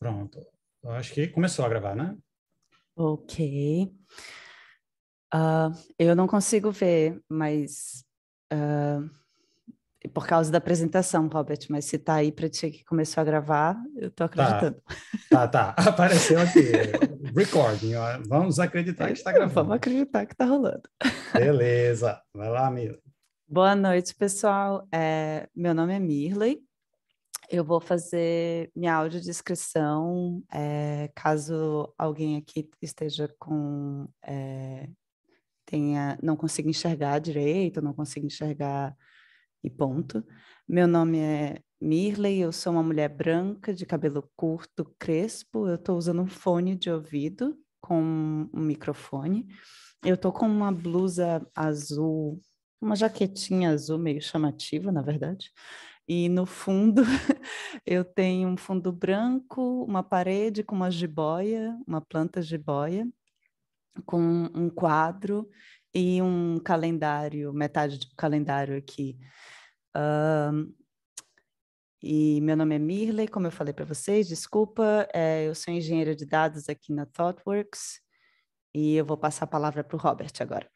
Pronto. Eu acho que começou a gravar, né? Ok. Eu não consigo ver, mas ah, por causa da apresentação, Robert, mas se tá aí para ti que começou a gravar, eu tô Tá, acreditando. tá. Apareceu aqui. Recording. Ó. Vamos acreditar que está Vamos gravando. acreditar que tá rolando. Beleza. Vai lá, Mila. Boa noite, pessoal. Meu nome é Mirley. Eu vou fazer minha audiodescrição, caso alguém aqui esteja não consiga enxergar direito, não consiga enxergar e ponto. Meu nome é Mirley, eu sou uma mulher branca de cabelo curto, crespo. Eu estou usando um fone de ouvido com um microfone. Eu estou com uma blusa azul, uma jaquetinha azul meio chamativa, na verdade. E no fundo, eu tenho um fundo branco, uma parede com uma jiboia, uma planta jiboia, com um quadro e um calendário, metade do calendário aqui. E meu nome é Mirley, como eu falei para vocês, desculpa, eu sou engenheira de dados aqui na ThoughtWorks e eu vou passar a palavra para o Robert agora.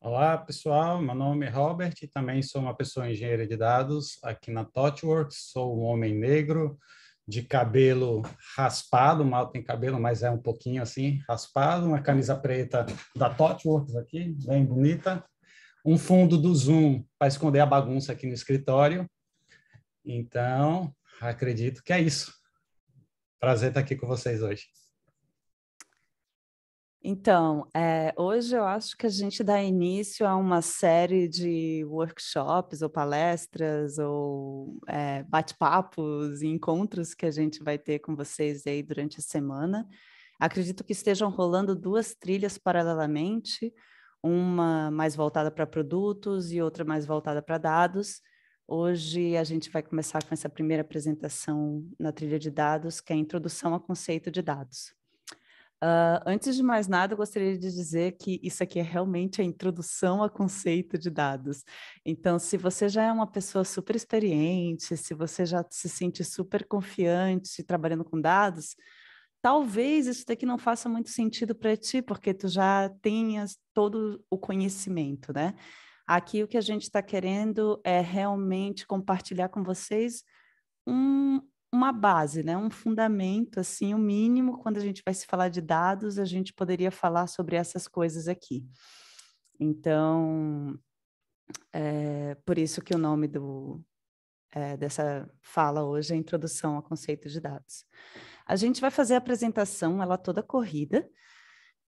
Olá, pessoal. Meu nome é Robert e também sou uma pessoa engenheira de dados aqui na ThoughtWorks. Sou um homem negro de cabelo raspado, mal tem cabelo, mas é um pouquinho assim, raspado. Uma camisa preta da ThoughtWorks aqui, bem bonita. Um fundo do Zoom para esconder a bagunça aqui no escritório. Então, acredito que é isso. Prazer estar aqui com vocês hoje. Então, hoje eu acho que a gente dá início a uma série de workshops ou palestras ou bate-papos e encontros que a gente vai ter com vocês aí durante a semana. Acredito que estejam rolando duas trilhas paralelamente, uma mais voltada para produtos e outra mais voltada para dados. Hoje a gente vai começar com essa primeira apresentação na trilha de dados, que é a introdução ao conceito de dados. Antes de mais nada, eu gostaria de dizer que isso aqui é realmente a introdução ao conceito de dados. Então, se você já é uma pessoa super experiente, se você já se sente super confiante trabalhando com dados, talvez isso daqui não faça muito sentido para ti, porque tu já tenhas todo o conhecimento, né? Aqui o que a gente está querendo é realmente compartilhar com vocês um, uma base, né? Um fundamento, assim, o mínimo, quando a gente vai se falar de dados, a gente poderia falar sobre essas coisas aqui. Então, por isso que o nome dessa fala hoje é Introdução ao Conceito de Dados. A gente vai fazer a apresentação, ela toda corrida,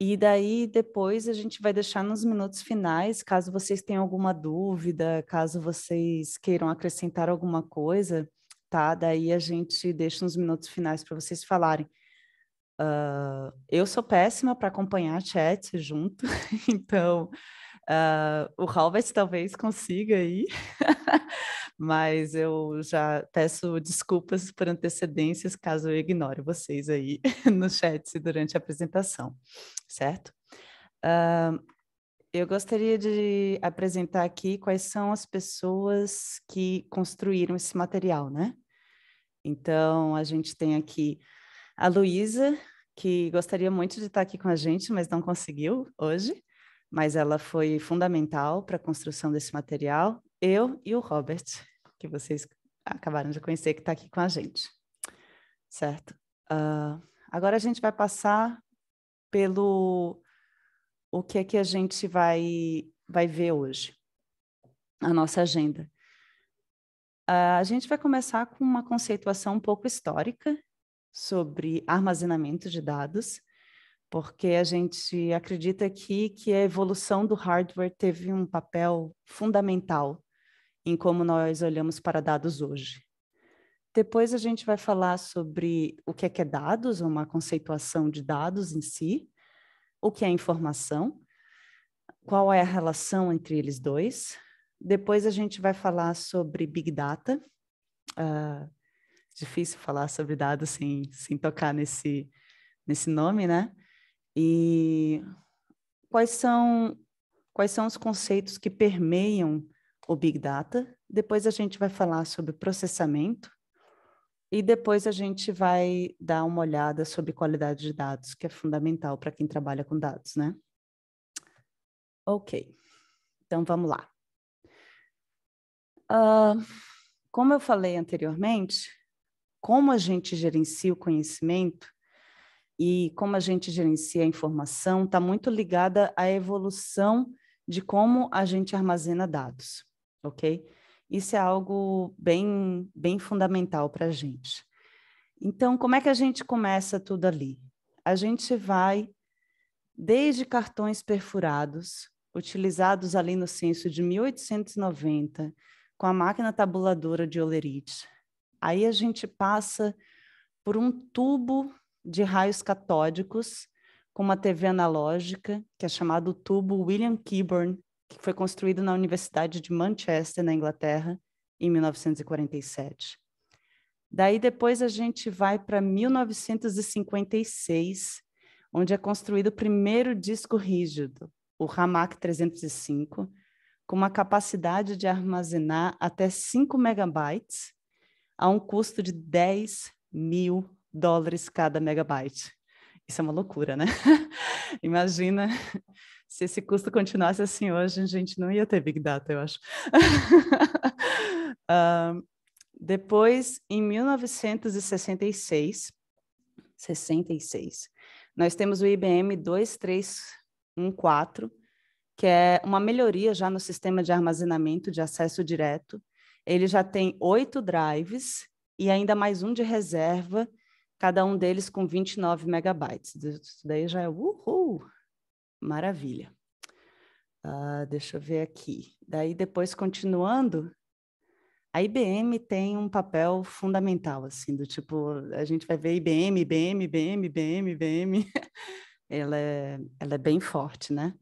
e daí depois a gente vai deixar nos minutos finais, caso vocês tenham alguma dúvida, caso vocês queiram acrescentar alguma coisa, tá? Daí a gente deixa uns minutos finais para vocês falarem. Eu sou péssima para acompanhar chat junto, então o Robert talvez consiga aí, mas eu já peço desculpas por antecedências caso eu ignore vocês aí no chat durante a apresentação, certo? Eu gostaria de apresentar aqui quais são as pessoas que construíram esse material, né? Então, a gente tem aqui a Luísa, que gostaria muito de estar aqui com a gente, mas não conseguiu hoje, mas ela foi fundamental para a construção desse material. Eu e o Robert, que vocês acabaram de conhecer, que está aqui com a gente, certo? Agora a gente vai passar pelo o que é que a gente vai ver hoje, a nossa agenda. A gente vai começar com uma conceituação um pouco histórica sobre armazenamento de dados, porque a gente acredita aqui que a evolução do hardware teve um papel fundamental em como nós olhamos para dados hoje. Depois a gente vai falar sobre o que é dados, uma conceituação de dados em si, o que é informação, qual é a relação entre eles dois. Depois a gente vai falar sobre Big Data. Difícil falar sobre dados sem tocar nesse nome, né? E quais são, quais são os conceitos que permeiam o Big Data. Depois a gente vai falar sobre processamento, E depois a gente vai dar uma olhada sobre qualidade de dados, que é fundamental para quem trabalha com dados, né? Ok, então vamos lá. Como eu falei anteriormente, como a gente gerencia o conhecimento e como a gente gerencia a informação está muito ligada à evolução de como a gente armazena dados, ok? Isso é algo bem fundamental para a gente. Então, como é que a gente começa tudo ali? A gente vai desde cartões perfurados, utilizados ali no censo de 1890, com a máquina tabuladora de Olerite. Aí a gente passa por um tubo de raios catódicos com uma TV analógica, que é chamado tubo William Kilburn, que foi construído na Universidade de Manchester, na Inglaterra, em 1947. Daí depois a gente vai para 1956, onde é construído o primeiro disco rígido, o Ramac 305, com uma capacidade de armazenar até 5 megabytes, a um custo de $10.000 cada megabyte. Isso é uma loucura, né? Imagina se esse custo continuasse assim hoje, a gente não ia ter Big Data, eu acho. Depois, em 1966, nós temos o IBM 2314, que é uma melhoria já no sistema de armazenamento de acesso direto. Ele já tem 8 drives e ainda mais um de reserva, cada um deles com 29 megabytes. Isso daí já é maravilha. Deixa eu ver aqui. Daí, depois, continuando, a IBM tem um papel fundamental, assim, do tipo, a gente vai ver IBM. Ela é bem forte, né?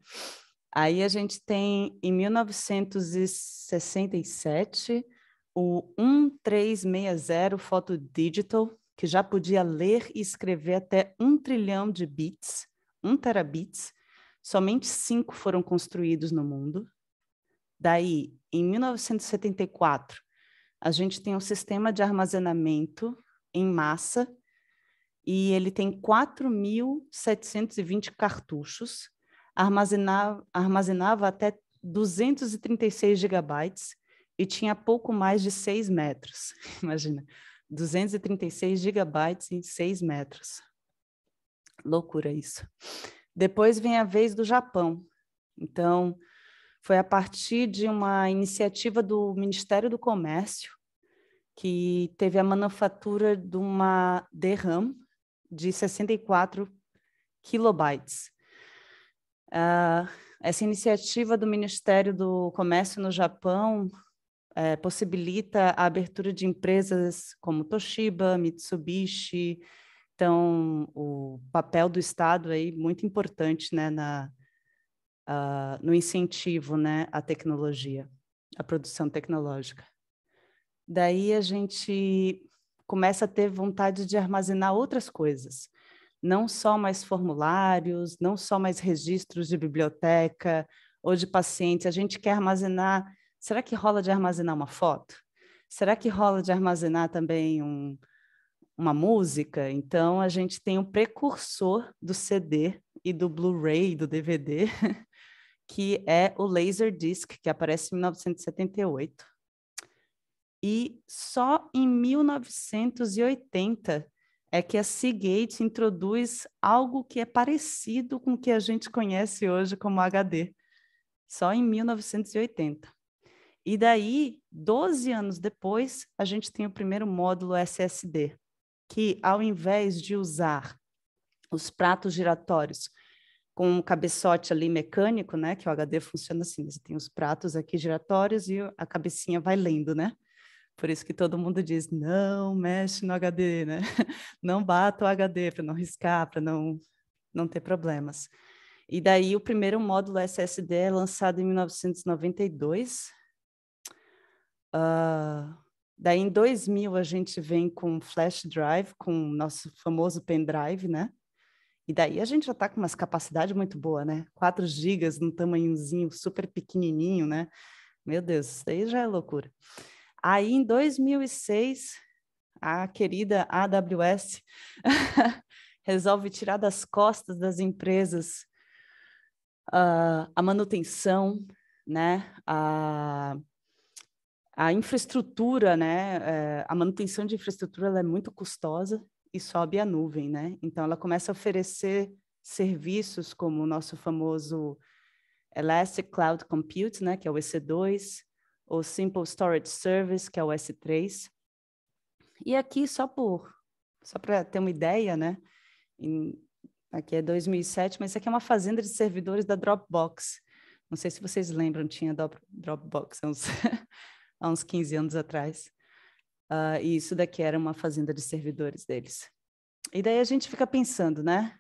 Aí a gente tem, em 1967, o 1360 Photo Digital, que já podia ler e escrever até 1 trilhão de bits, 1 terabits. Somente 5 foram construídos no mundo. Daí, em 1974, a gente tem um sistema de armazenamento em massa e ele tem 4.720 cartuchos, armazenava até 236 gigabytes e tinha pouco mais de 6 metros. Imagina, 236 gigabytes em 6 metros. Loucura isso. Depois vem a vez do Japão. Então, foi a partir de uma iniciativa do Ministério do Comércio que teve a manufatura de uma DRAM de 64 kilobytes. Essa iniciativa do Ministério do Comércio no Japão possibilita a abertura de empresas como Toshiba, Mitsubishi. Então, o papel do Estado aí muito importante, né, no incentivo, né, à tecnologia, à produção tecnológica. Daí a gente começa a ter vontade de armazenar outras coisas, não só mais formulários, não só mais registros de biblioteca ou de pacientes. A gente quer armazenar. Será que rola de armazenar uma foto? Será que rola de armazenar também uma música? Então, a gente tem um precursor do CD e do Blu-ray, do DVD, que é o Laserdisc, que aparece em 1978. E só em 1980 é que a Seagate introduz algo que é parecido com o que a gente conhece hoje como HD. Só em 1980. E daí, 12 anos depois, a gente tem o primeiro módulo SSD, que ao invés de usar os pratos giratórios com um cabeçote ali mecânico, né, que o HD funciona assim, você tem os pratos aqui giratórios e a cabecinha vai lendo, né? Por isso que todo mundo diz, não mexe no HD, né? Não bata o HD para não riscar, para não ter problemas. E daí o primeiro módulo SSD é lançado em 1992. Daí em 2000 a gente vem com flash drive, com o nosso famoso pendrive, né? E daí a gente já está com umas capacidades muito boas, né? 4 gigas num tamanhozinho super pequenininho, né? Meu Deus, isso daí já é loucura. Aí, em 2006, a querida AWS resolve tirar das costas das empresas a manutenção, né? A infraestrutura, né? A manutenção de infraestrutura ela é muito custosa e sobe à nuvem, né? Então, ela começa a oferecer serviços como o nosso famoso Elastic Cloud Compute, né? Que é o EC2, ou Simple Storage Service, que é o S3. E aqui, só para ter uma ideia, né? Aqui é 2007, mas isso aqui é uma fazenda de servidores da Dropbox. Não sei se vocês lembram, tinha Dropbox há uns 15 anos atrás. E isso daqui era uma fazenda de servidores deles. E daí a gente fica pensando, né?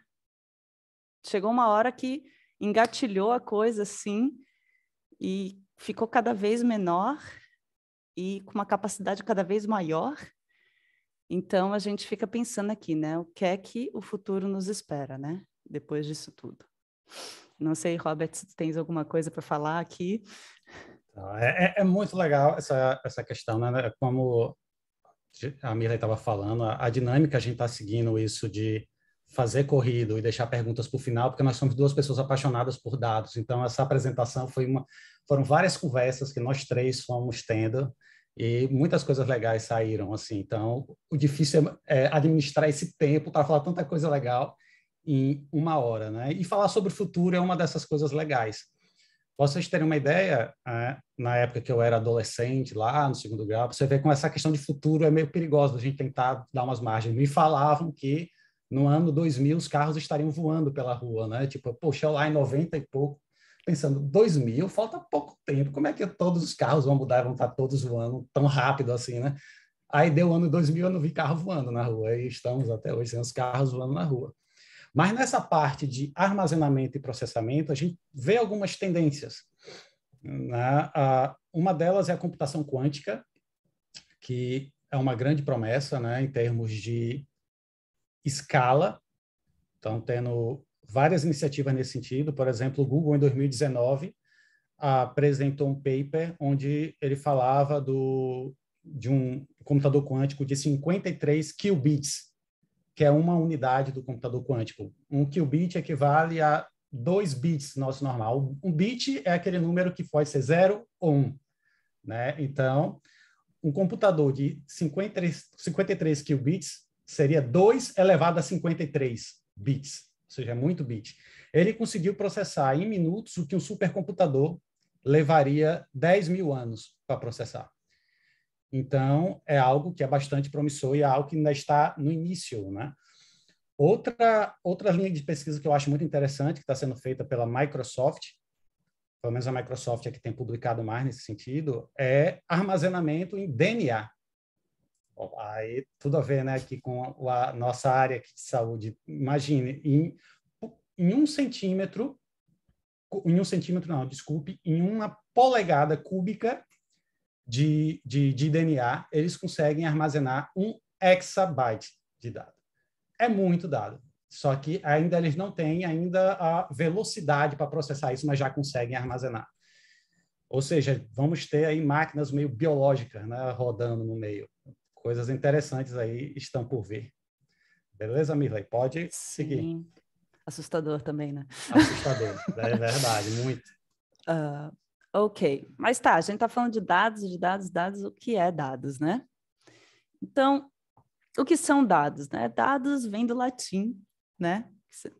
Chegou uma hora que engatilhou a coisa assim e ficou cada vez menor e com uma capacidade cada vez maior. Então, a gente fica pensando aqui, né? O que é que o futuro nos espera, né? Depois disso tudo. Não sei, Robert, se tens alguma coisa para falar aqui. É muito legal essa questão, né? Como a Mirley estava falando, a dinâmica a gente está seguindo isso de fazer corrido e deixar perguntas para o final, porque nós somos duas pessoas apaixonadas por dados. Então, essa apresentação foram várias conversas que nós três fomos tendo e muitas coisas legais saíram, assim. Então, o difícil é administrar esse tempo para falar tanta coisa legal em uma hora, né? E falar sobre o futuro é uma dessas coisas legais. Para vocês terem uma ideia, na época que eu era adolescente, lá no segundo grau, você vê como essa questão de futuro é meio perigosa, a gente tentar dar umas margens. Me falavam que no ano 2000 os carros estariam voando pela rua, né? Tipo, poxa, lá em 90 e pouco, pensando, 2000, falta pouco tempo, como é que todos os carros vão mudar, vão estar todos voando tão rápido assim, né? Aí deu o ano 2000, eu não vi carro voando na rua, e estamos até hoje sem os carros voando na rua. Mas nessa parte de armazenamento e processamento, a gente vê algumas tendências, né? Uma delas é a computação quântica, que é uma grande promessa, né, em termos de escala. Estão tendo várias iniciativas nesse sentido. Por exemplo, o Google, em 2019, apresentou um paper onde ele falava de um computador quântico de 53 qubits, que é uma unidade do computador quântico. Um qubit equivale a 2 bits nosso normal. Um bit é aquele número que pode ser 0 ou 1. Né? Então, um computador de 53 qubits seria 2 elevado a 53 bits, ou seja, é muito bit. Ele conseguiu processar em minutos o que um supercomputador levaria 10 mil anos para processar. Então, é algo que é bastante promissor e é algo que ainda está no início, né? Outra linha de pesquisa que eu acho muito interessante, que está sendo feita pela Microsoft, pelo menos a Microsoft é que tem publicado mais nesse sentido, é armazenamento em DNA. Aí, tudo a ver, né, aqui com a nossa área aqui de saúde. Imagine, em 1 centímetro, não, desculpe, em 1 polegada cúbica de DNA, eles conseguem armazenar 1 exabyte de dado. É muito dado. Só que ainda eles não têm ainda a velocidade para processar isso, mas já conseguem armazenar. Ou seja, vamos ter aí máquinas meio biológicas, né, rodando no meio. Coisas interessantes aí estão por vir. Beleza, Mirley? Pode seguir. Sim. Assustador também, né? Assustador, é verdade, muito. Ok, mas tá, a gente está falando de dados, o que é dados, né? Então, o que são dados, né? Dados vem do latim, né?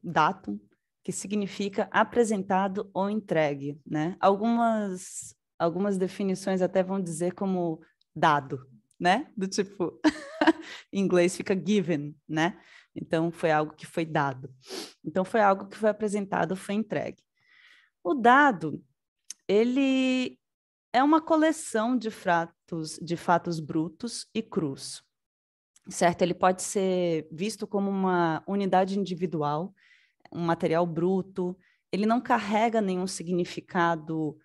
Datum, que significa apresentado ou entregue, né? Algumas definições até vão dizer como dado, né? Do tipo, em inglês fica given, né? Então, foi algo que foi dado. Então, foi algo que foi apresentado, foi entregue. O dado, ele é uma coleção de fatos brutos e crus, certo? Ele pode ser visto como uma unidade individual, um material bruto, ele não carrega nenhum significado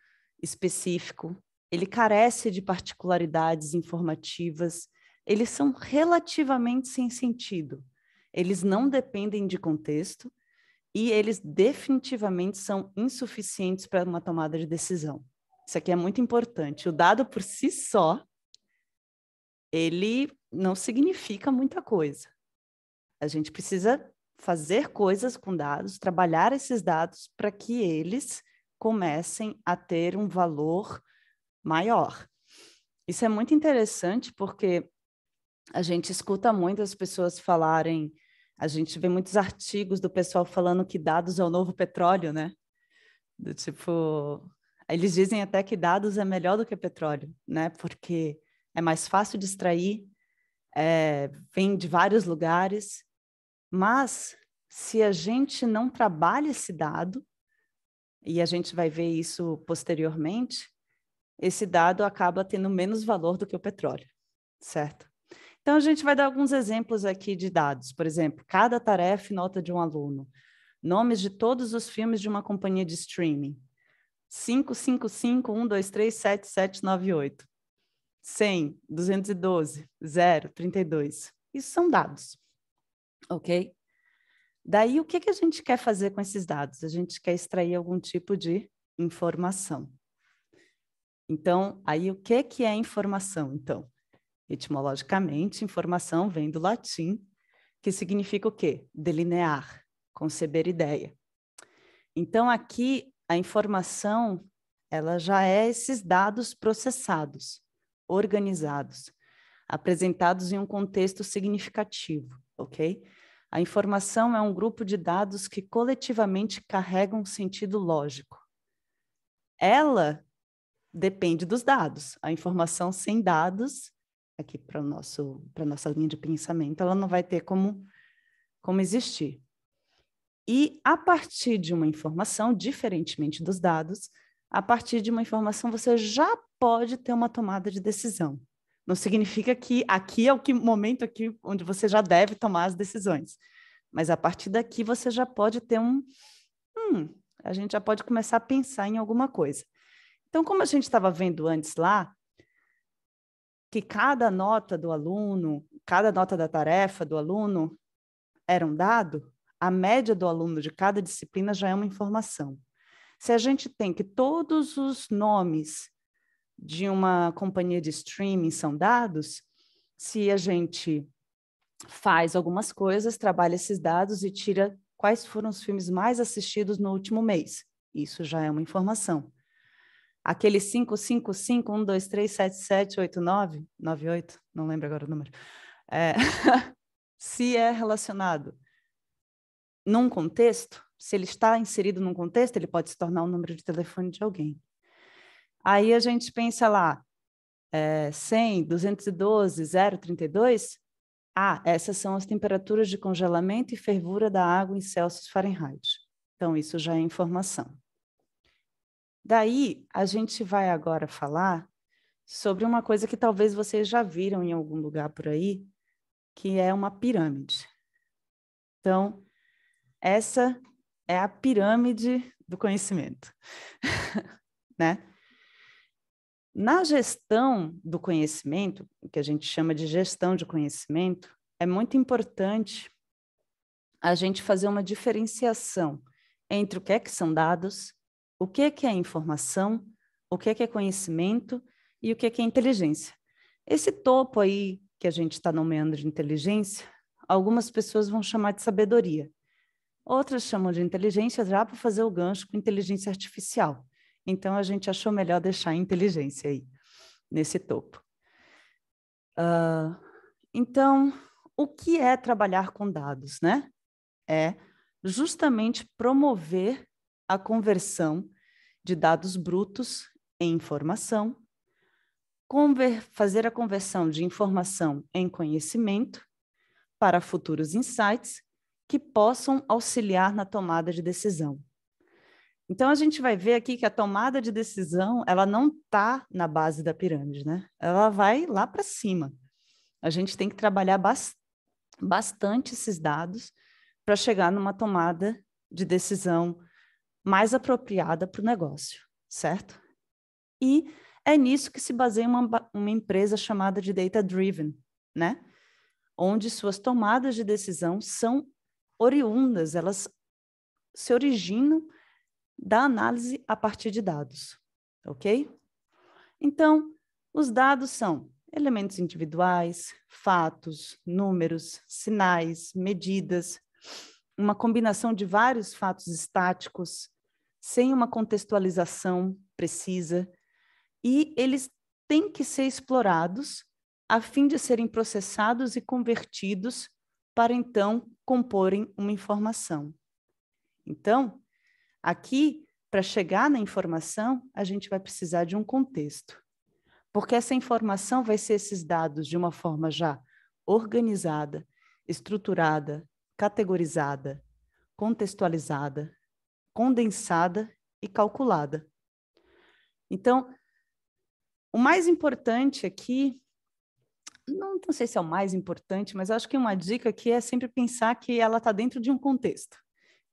específico, ele carece de particularidades informativas, eles são relativamente sem sentido, eles não dependem de contexto e eles definitivamente são insuficientes para uma tomada de decisão. Isso aqui é muito importante. O dado por si só, ele não significa muita coisa. A gente precisa fazer coisas com dados, trabalhar esses dados para que eles comecem a ter um valor maior. Isso é muito interessante porque a gente escuta muitas pessoas falarem, a gente vê muitos artigos do pessoal falando que dados é o novo petróleo, né? Do tipo, eles dizem até que dados é melhor do que petróleo, né? Porque é mais fácil de extrair, vem de vários lugares, mas se a gente não trabalha esse dado, e a gente vai ver isso posteriormente, esse dado acaba tendo menos valor do que o petróleo, certo? Então, a gente vai dar alguns exemplos aqui de dados. Por exemplo, cada tarefa e nota de um aluno. Nomes de todos os filmes de uma companhia de streaming. 555 123 7798. 100, 212, 0, 32. Isso são dados, ok? Daí, o que a gente quer fazer com esses dados? A gente quer extrair algum tipo de informação. Então, aí o que é informação, então? Etimologicamente, informação vem do latim, que significa o quê? Delinear, conceber ideia. Então, aqui, a informação, ela já é esses dados processados, organizados, apresentados em um contexto significativo, ok? A informação é um grupo de dados que coletivamente carregam um sentido lógico. Ela depende dos dados. A informação sem dados, aqui para a nossa linha de pensamento, ela não vai ter como existir. E a partir de uma informação, diferentemente dos dados, a partir de uma informação você já pode ter uma tomada de decisão. Não significa que aqui é o momento aqui onde você já deve tomar as decisões. Mas a partir daqui você já pode ter a gente já pode começar a pensar em alguma coisa. Então, como a gente estava vendo antes lá, que cada nota do aluno, cada nota da tarefa do aluno era um dado, a média do aluno de cada disciplina já é uma informação. Se a gente tem que todos os nomes de uma companhia de streaming são dados, se a gente faz algumas coisas, trabalha esses dados e tira quais foram os filmes mais assistidos no último mês, isso já é uma informação. Aquele 555 123 7789 98, não lembro agora o número, se é relacionado num contexto, se ele está inserido num contexto, ele pode se tornar um número de telefone de alguém. Aí a gente pensa lá, 100, 212, 032, essas são as temperaturas de congelamento e fervura da água em Celsius Fahrenheit. Então, isso já é informação. Daí, a gente vai agora falar sobre uma coisa que talvez vocês já viram em algum lugar por aí, que é uma pirâmide. Então, essa é a pirâmide do conhecimento, né? Na gestão do conhecimento, o que a gente chama de gestão de conhecimento, é muito importante a gente fazer uma diferenciação entre o que é que são dados, o que é informação, o que é conhecimento e o que é inteligência. Esse topo aí que a gente está nomeando de inteligência, algumas pessoas vão chamar de sabedoria. Outras chamam de inteligência já para fazer o gancho com inteligência artificial. Então, a gente achou melhor deixar a inteligência aí, nesse topo. Então, o que é trabalhar com dados, né? É justamente promover a conversão de dados brutos em informação, fazer a conversão de informação em conhecimento para futuros insights que possam auxiliar na tomada de decisão. Então, a gente vai ver aqui que a tomada de decisão, ela não está na base da pirâmide, né? Ela vai lá para cima. A gente tem que trabalhar bastante esses dados para chegar numa tomada de decisão mais apropriada para o negócio, certo? E é nisso que se baseia uma empresa chamada de Data Driven, né? Onde suas tomadas de decisão são oriundas, elas se originam da análise a partir de dados, ok? Então, os dados são elementos individuais, fatos, números, sinais, medidas, uma combinação de vários fatos estáticos, sem uma contextualização precisa, e eles têm que ser explorados a fim de serem processados e convertidos para, então, comporem uma informação. Então, aqui, para chegar na informação, a gente vai precisar de um contexto, porque essa informação vai ser esses dados de uma forma já organizada, estruturada, categorizada, contextualizada, condensada e calculada. Então, o mais importante aqui, não sei se é o mais importante, mas acho que uma dica aqui é sempre pensar que ela está dentro de um contexto.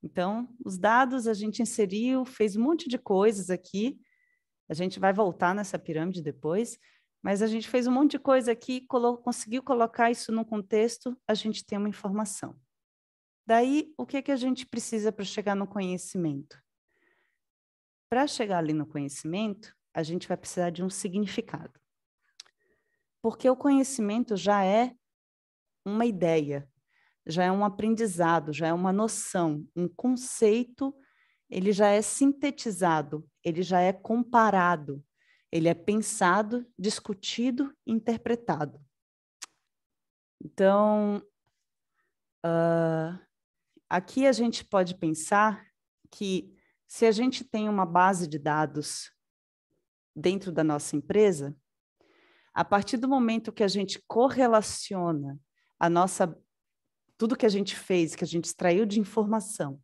Então, os dados a gente inseriu, fez um monte de coisas aqui, a gente vai voltar nessa pirâmide depois, mas a gente fez um monte de coisa aqui, conseguiu colocar isso num contexto, a gente tem uma informação. Daí, o que a gente precisa para chegar no conhecimento? Para chegar ali no conhecimento, a gente vai precisar de um significado. Porque o conhecimento já é uma ideia, já é um aprendizado, já é uma noção, um conceito, ele já é sintetizado, ele já é comparado, ele é pensado, discutido, interpretado. Então, aqui a gente pode pensar que se a gente tem uma base de dados dentro da nossa empresa, a partir do momento que a gente correlaciona tudo que a gente fez, que a gente extraiu de informação,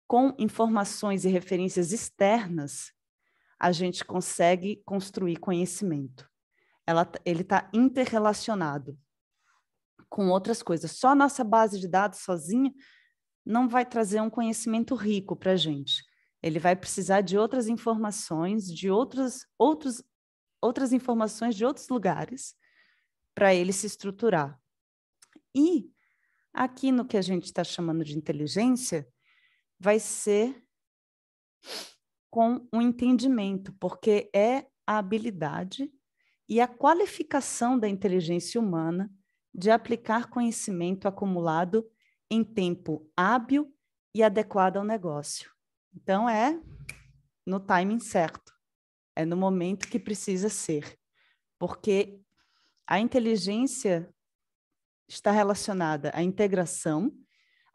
com informações e referências externas, a gente consegue construir conhecimento. Ele está interrelacionado com outras coisas. Só a nossa base de dados sozinha não vai trazer um conhecimento rico para a gente. Ele vai precisar de outras informações, de outras informações de outros lugares para ele se estruturar. E aqui no que a gente está chamando de inteligência, vai ser com um entendimento, porque é a habilidade e a qualificação da inteligência humana de aplicar conhecimento acumulado em tempo hábil e adequado ao negócio. Então, é no timing certo, é no momento que precisa ser, porque a inteligência está relacionada à integração,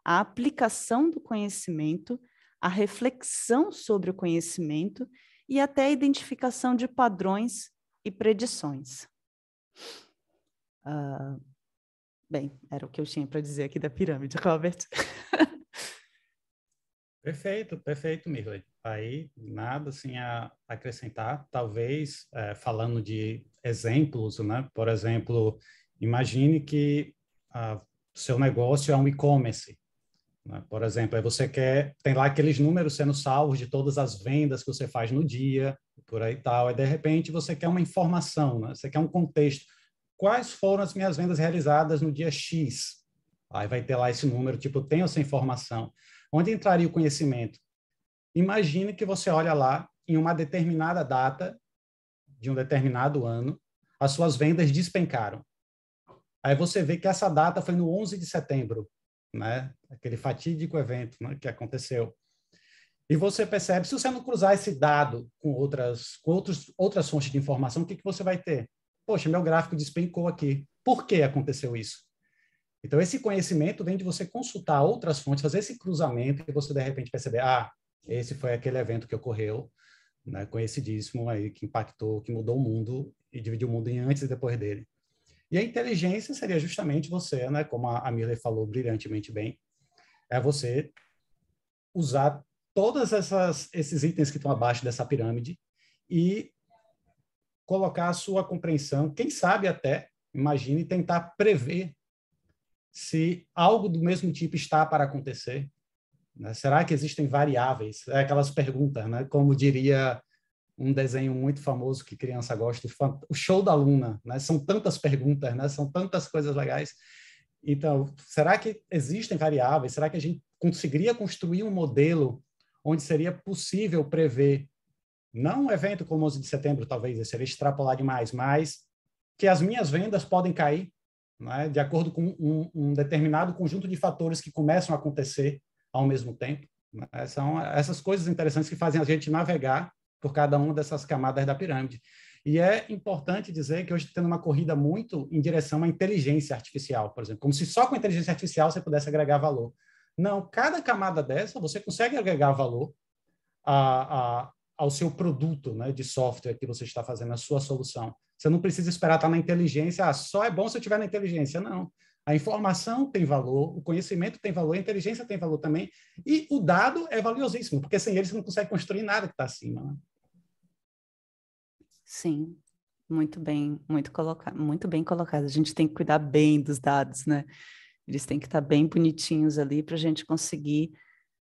à aplicação do conhecimento, à reflexão sobre o conhecimento e até a identificação de padrões e predições. Bem, era o que eu tinha para dizer aqui da pirâmide, Robert. Perfeito, Mirley. Aí, nada assim a acrescentar. Talvez, falando de exemplos, né? Por exemplo, imagine que seu negócio é um e-commerce, né? Por exemplo, aí você tem lá aqueles números sendo salvos de todas as vendas que você faz no dia, por aí tal, e de repente você quer uma informação, né? Você quer um contexto. Quais foram as minhas vendas realizadas no dia X? Aí vai ter lá esse número, tipo, eu tenho essa informação. Onde entraria o conhecimento? Imagine que você olha lá, em uma determinada data, de um determinado ano, as suas vendas despencaram. Aí você vê que essa data foi no 11 de setembro, né? Aquele fatídico evento, né, que aconteceu. E você percebe, se você não cruzar esse dado com outras fontes de informação, o que você vai ter? Poxa, meu gráfico despencou aqui. Por que aconteceu isso? Então, esse conhecimento vem de você consultar outras fontes, fazer esse cruzamento e você, de repente, perceber, esse foi aquele evento que ocorreu, né, conhecidíssimo aí, que impactou, que mudou o mundo e dividiu o mundo em antes e depois dele. E a inteligência seria justamente você, né, como a Miller falou brilhantemente bem, é você usar todos esses itens que estão abaixo dessa pirâmide e colocar a sua compreensão, quem sabe até, imagine, tentar prever se algo do mesmo tipo está para acontecer, né? Será que existem variáveis? É aquelas perguntas, né? Como diria um desenho muito famoso que criança gosta, o Show da Luna, né? São tantas perguntas, né? São tantas coisas legais. Então, será que existem variáveis? Será que a gente conseguiria construir um modelo onde seria possível prever, não um evento como o 11 de setembro, talvez, seria extrapolar demais, mas que as minhas vendas podem cair, né, de acordo com um determinado conjunto de fatores que começam a acontecer ao mesmo tempo. Né? São essas coisas interessantes que fazem a gente navegar por cada uma dessas camadas da pirâmide. E é importante dizer que hoje está tendo uma corrida muito em direção à inteligência artificial, por exemplo, como se só com a inteligência artificial você pudesse agregar valor. Não, cada camada dessa você consegue agregar valor ao seu produto, né, de software que você está fazendo, a sua solução. Você não precisa esperar estar na inteligência, só é bom se eu estiver na inteligência, não. A informação tem valor, o conhecimento tem valor, a inteligência tem valor também, e o dado é valiosíssimo, porque sem ele você não consegue construir nada que está acima. Né? Sim, muito bem colocado. A gente tem que cuidar bem dos dados, né? Eles têm que estar bem bonitinhos ali para a gente conseguir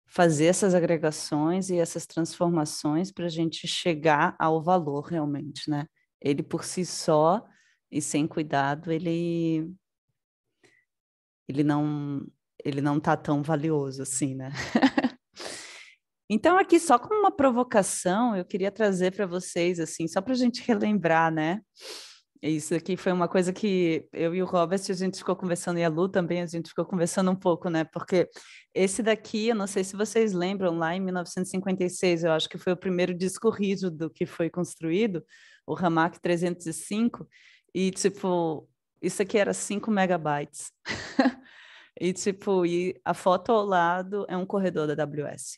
fazer essas agregações e essas transformações para a gente chegar ao valor realmente, né? Ele por si só e sem cuidado, ele não está tão valioso assim, né? Então, aqui, só como uma provocação, eu queria trazer para vocês, assim, só para a gente relembrar, né? Isso aqui foi uma coisa que eu e o Robert, a gente ficou conversando, e a Lu também, a gente ficou conversando um pouco, né? Porque esse daqui, eu não sei se vocês lembram, lá em 1956, eu acho que foi o primeiro disco rígido que foi construído, o Hamac 305, e, tipo, isso aqui era 5 megabytes. E, tipo, e a foto ao lado é um corredor da AWS.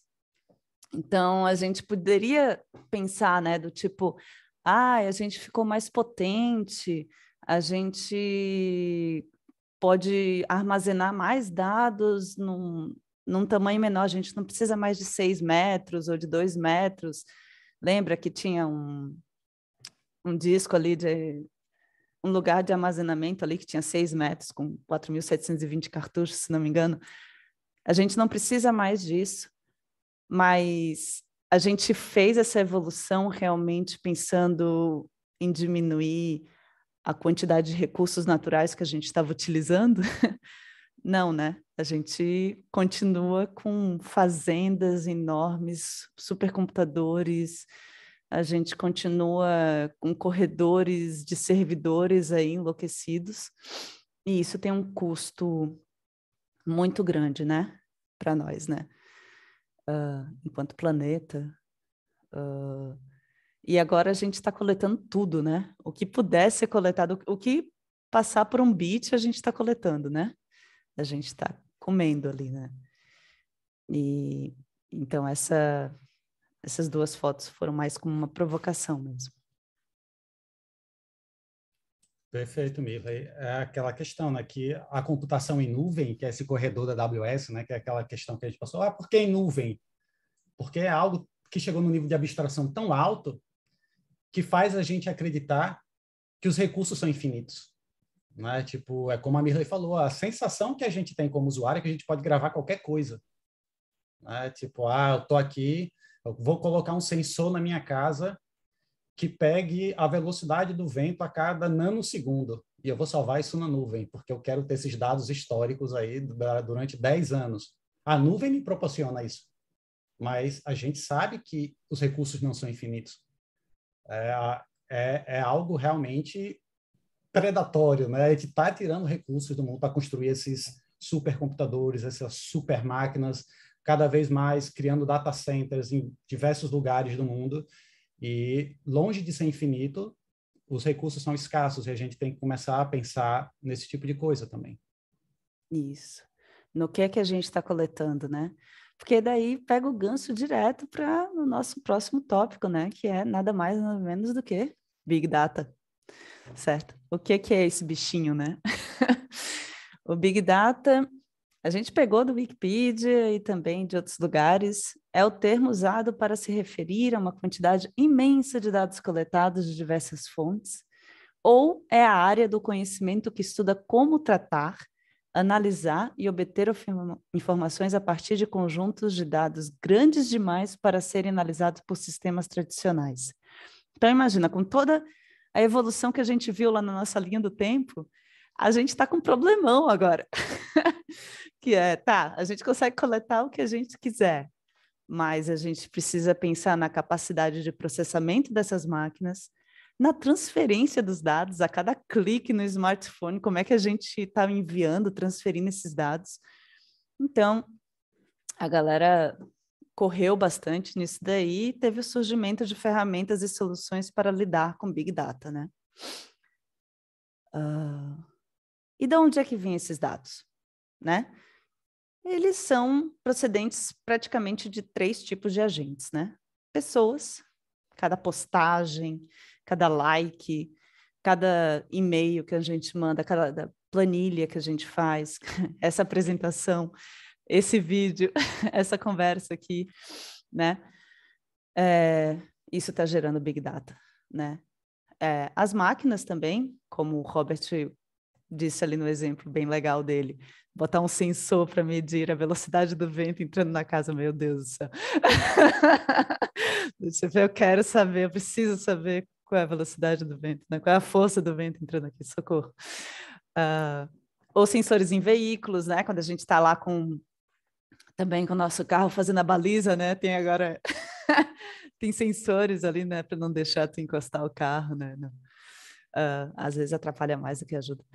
Então, a gente poderia pensar, né, do tipo, a gente ficou mais potente, a gente pode armazenar mais dados num tamanho menor, a gente não precisa mais de 6 metros ou de 2 metros. Lembra que tinha um disco ali de um lugar de armazenamento ali que tinha 6 metros, com 4.720 cartuchos, se não me engano. A gente não precisa mais disso. Mas a gente fez essa evolução realmente pensando em diminuir a quantidade de recursos naturais que a gente estava utilizando? Não, né? A gente continua com fazendas enormes, supercomputadores, a gente continua com corredores de servidores aí enlouquecidos, e isso tem um custo muito grande, né? Para nós, né? Enquanto planeta. E agora a gente está coletando tudo, né? O que puder ser coletado, o que passar por um bit, a gente está coletando, né? A gente está comendo ali, né? E então essas duas fotos foram mais como uma provocação mesmo. Perfeito, Mirley. É aquela questão, né, que a computação em nuvem, que é esse corredor da AWS, né, que é aquela questão que a gente passou, por que em nuvem? Porque é algo que chegou no nível de abstração tão alto que faz a gente acreditar que os recursos são infinitos. Né? Tipo, é como a Mirley falou, a sensação que a gente tem como usuário é que a gente pode gravar qualquer coisa. Né? Tipo, eu estou aqui, eu vou colocar um sensor na minha casa que pegue a velocidade do vento a cada nanosegundo. E eu vou salvar isso na nuvem, porque eu quero ter esses dados históricos aí durante 10 anos. A nuvem me proporciona isso. Mas a gente sabe que os recursos não são infinitos. É algo realmente predatório, né? A gente está tirando recursos do mundo para construir esses supercomputadores, essas super máquinas, cada vez mais criando data centers em diversos lugares do mundo. E longe de ser infinito, os recursos são escassos e a gente tem que começar a pensar nesse tipo de coisa também. Isso. No que é que a gente está coletando, né? Porque daí pega o gancho direto para o nosso próximo tópico, né? Que é nada mais, nada menos do que Big Data, certo? O que é esse bichinho, né? O Big Data, a gente pegou do Wikipedia e também de outros lugares, é o termo usado para se referir a uma quantidade imensa de dados coletados de diversas fontes, ou é a área do conhecimento que estuda como tratar, analisar e obter informações a partir de conjuntos de dados grandes demais para serem analisados por sistemas tradicionais. Então, imagina, com toda a evolução que a gente viu lá na nossa linha do tempo, a gente está com um problemão agora. Que é, a gente consegue coletar o que a gente quiser, mas a gente precisa pensar na capacidade de processamento dessas máquinas, na transferência dos dados, a cada clique no smartphone, como é que a gente está enviando, transferindo esses dados. Então, a galera correu bastante nisso daí e teve o surgimento de ferramentas e soluções para lidar com Big Data, né? E de onde é que vêm esses dados, né? Eles são procedentes praticamente de 3 tipos de agentes, né? Pessoas, cada postagem, cada like, cada e-mail que a gente manda, cada planilha que a gente faz, essa apresentação, esse vídeo, essa conversa aqui, né? Isso está gerando Big Data, né? As máquinas também, como o Robert disse ali no exemplo bem legal dele, botar um sensor para medir a velocidade do vento entrando na casa, meu Deus do céu. Eu quero saber, eu preciso saber qual é a velocidade do vento, né? Qual é a força do vento entrando aqui, socorro. Ou sensores em veículos, né? Quando a gente está lá também com o nosso carro fazendo a baliza, né? Tem agora tem sensores ali, né? Para não deixar tu encostar o carro, né? Às vezes atrapalha mais do que ajuda.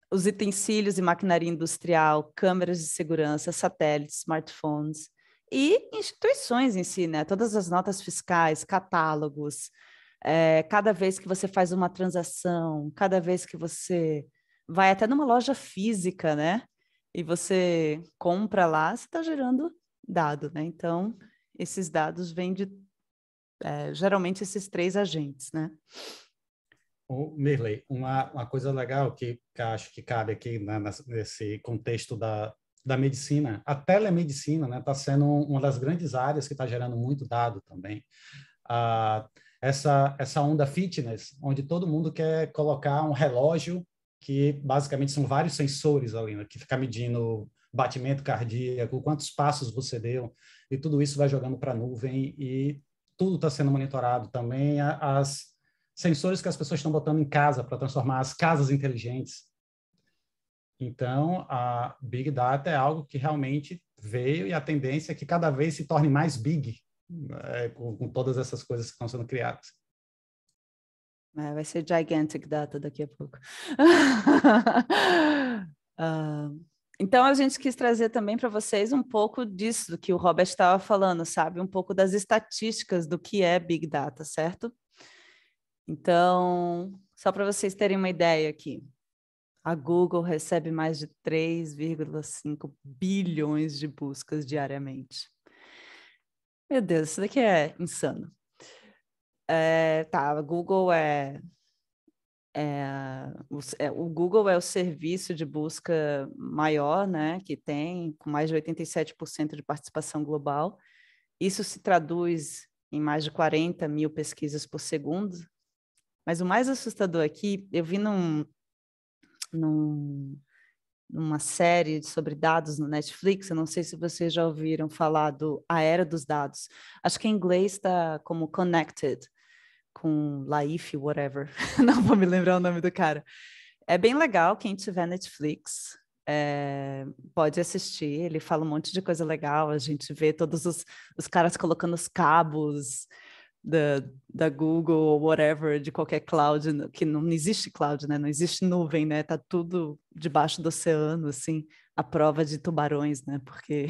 Os utensílios e maquinaria industrial, câmeras de segurança, satélites, smartphones e instituições em si, né? Todas as notas fiscais, catálogos, cada vez que você faz uma transação, cada vez que você vai até numa loja física, né? E você compra lá, você está gerando dado, né? Então, esses dados vêm de, geralmente, esses 3 agentes, né? Mirley, uma coisa legal que acho que cabe aqui, né, nesse contexto da medicina, a telemedicina, né, está sendo uma das grandes áreas que está gerando muito dado também. Essa onda fitness, onde todo mundo quer colocar um relógio que basicamente são vários sensores ali, né, que fica medindo batimento cardíaco, quantos passos você deu, e tudo isso vai jogando para a nuvem e tudo está sendo monitorado também. As sensores que as pessoas estão botando em casa para transformar as casas inteligentes. Então, a Big Data é algo que realmente veio e a tendência é que cada vez se torne mais big, com todas essas coisas que estão sendo criadas. Vai ser gigantic data daqui a pouco. Então, a gente quis trazer também para vocês um pouco disso que o Robert estava falando, sabe? Um pouco das estatísticas do que é Big Data, certo? Então, só para vocês terem uma ideia aqui, a Google recebe mais de 3,5 bilhões de buscas diariamente. Meu Deus, isso daqui é insano. A Google o Google é o serviço de busca maior, né, que tem, com mais de 87% de participação global. Isso se traduz em mais de 40 mil pesquisas por segundo. Mas o mais assustador aqui, eu vi numa série sobre dados no Netflix, eu não sei se vocês já ouviram falar A Era dos Dados. Acho que em inglês está como Connected, com Laif, whatever. Não vou me lembrar o nome do cara. É bem legal, quem tiver Netflix pode assistir, ele fala um monte de coisa legal, a gente vê todos os caras colocando os cabos da Google ou whatever, de qualquer cloud, que não existe cloud, né? Não existe nuvem, né? Tá tudo debaixo do oceano, assim, a prova de tubarões, né? Porque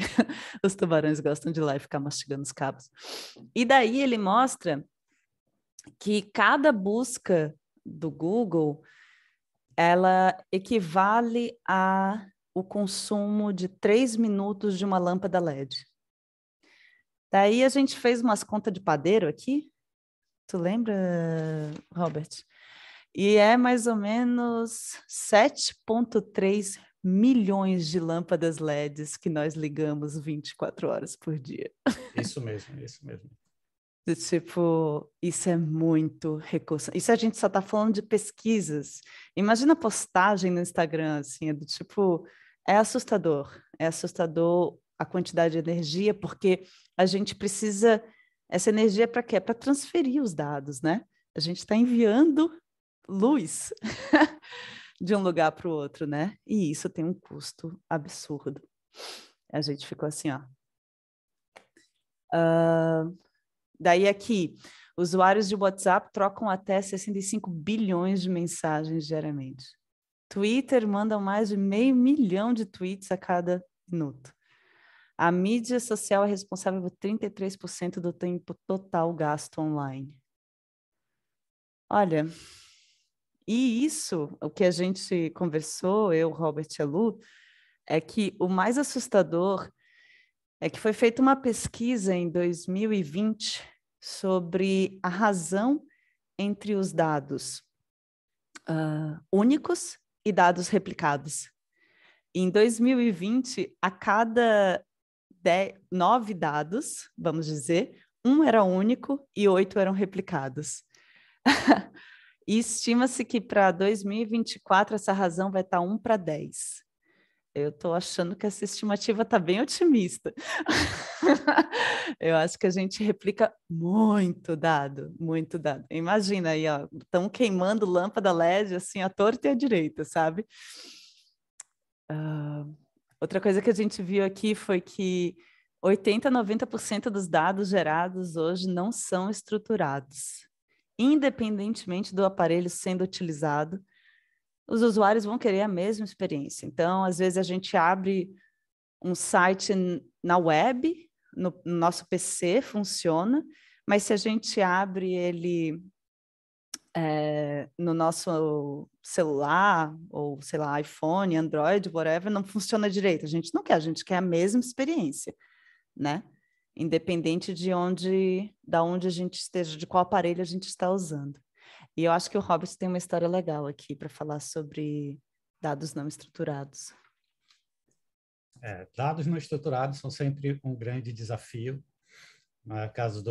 os tubarões gostam de ir lá e ficar mastigando os cabos. E daí ele mostra que cada busca do Google, ela equivale ao consumo de 3 minutos de uma lâmpada LED. Daí a gente fez umas contas de padeiro aqui. Tu lembra, Robert? E é mais ou menos 7,3 milhões de lâmpadas LEDs que nós ligamos 24 horas por dia. Isso mesmo, isso mesmo. Tipo, isso é muito recurso. Isso a gente só está falando de pesquisas. Imagina a postagem no Instagram, assim, é do tipo, é assustador a quantidade de energia, porque a gente precisa, essa energia para quê? Para transferir os dados, né? A gente está enviando luz de um lugar para o outro, né? E isso tem um custo absurdo. A gente ficou assim, ó. Daí aqui, Usuários de WhatsApp trocam até 65 bilhões de mensagens diariamente. Twitter mandam mais de 500 milhão de tweets a cada minuto. A mídia social é responsável por 33% do tempo total gasto online. Olha, e isso, o que a gente conversou, eu, Robert e a Lu, é que o mais assustador é que foi feita uma pesquisa em 2020 sobre a razão entre os dados únicos e dados replicados. Em 2020, a cada 9 dados, vamos dizer, 1 era único e 8 eram replicados. E estima-se que para 2024 essa razão vai estar 1 para 10. Eu estou achando que essa estimativa está bem otimista. Eu acho que a gente replica muito dado, muito dado. Imagina aí, ó, estão queimando lâmpada LED assim à torta e à direita, sabe? Outra coisa que a gente viu aqui foi que 80% a 90% dos dados gerados hoje não são estruturados. Independentemente do aparelho sendo utilizado, os usuários vão querer a mesma experiência. Então, às vezes, a gente abre um site na web, no nosso PC funciona, mas se a gente abre ele no nosso celular, ou sei lá, iPhone, Android, whatever, não funciona direito. A gente não quer, a gente quer a mesma experiência, né? Independente da onde a gente esteja, de qual aparelho a gente está usando. E eu acho que o Robert tem uma história legal aqui para falar sobre dados não estruturados. Dados não estruturados são sempre um grande desafio. No caso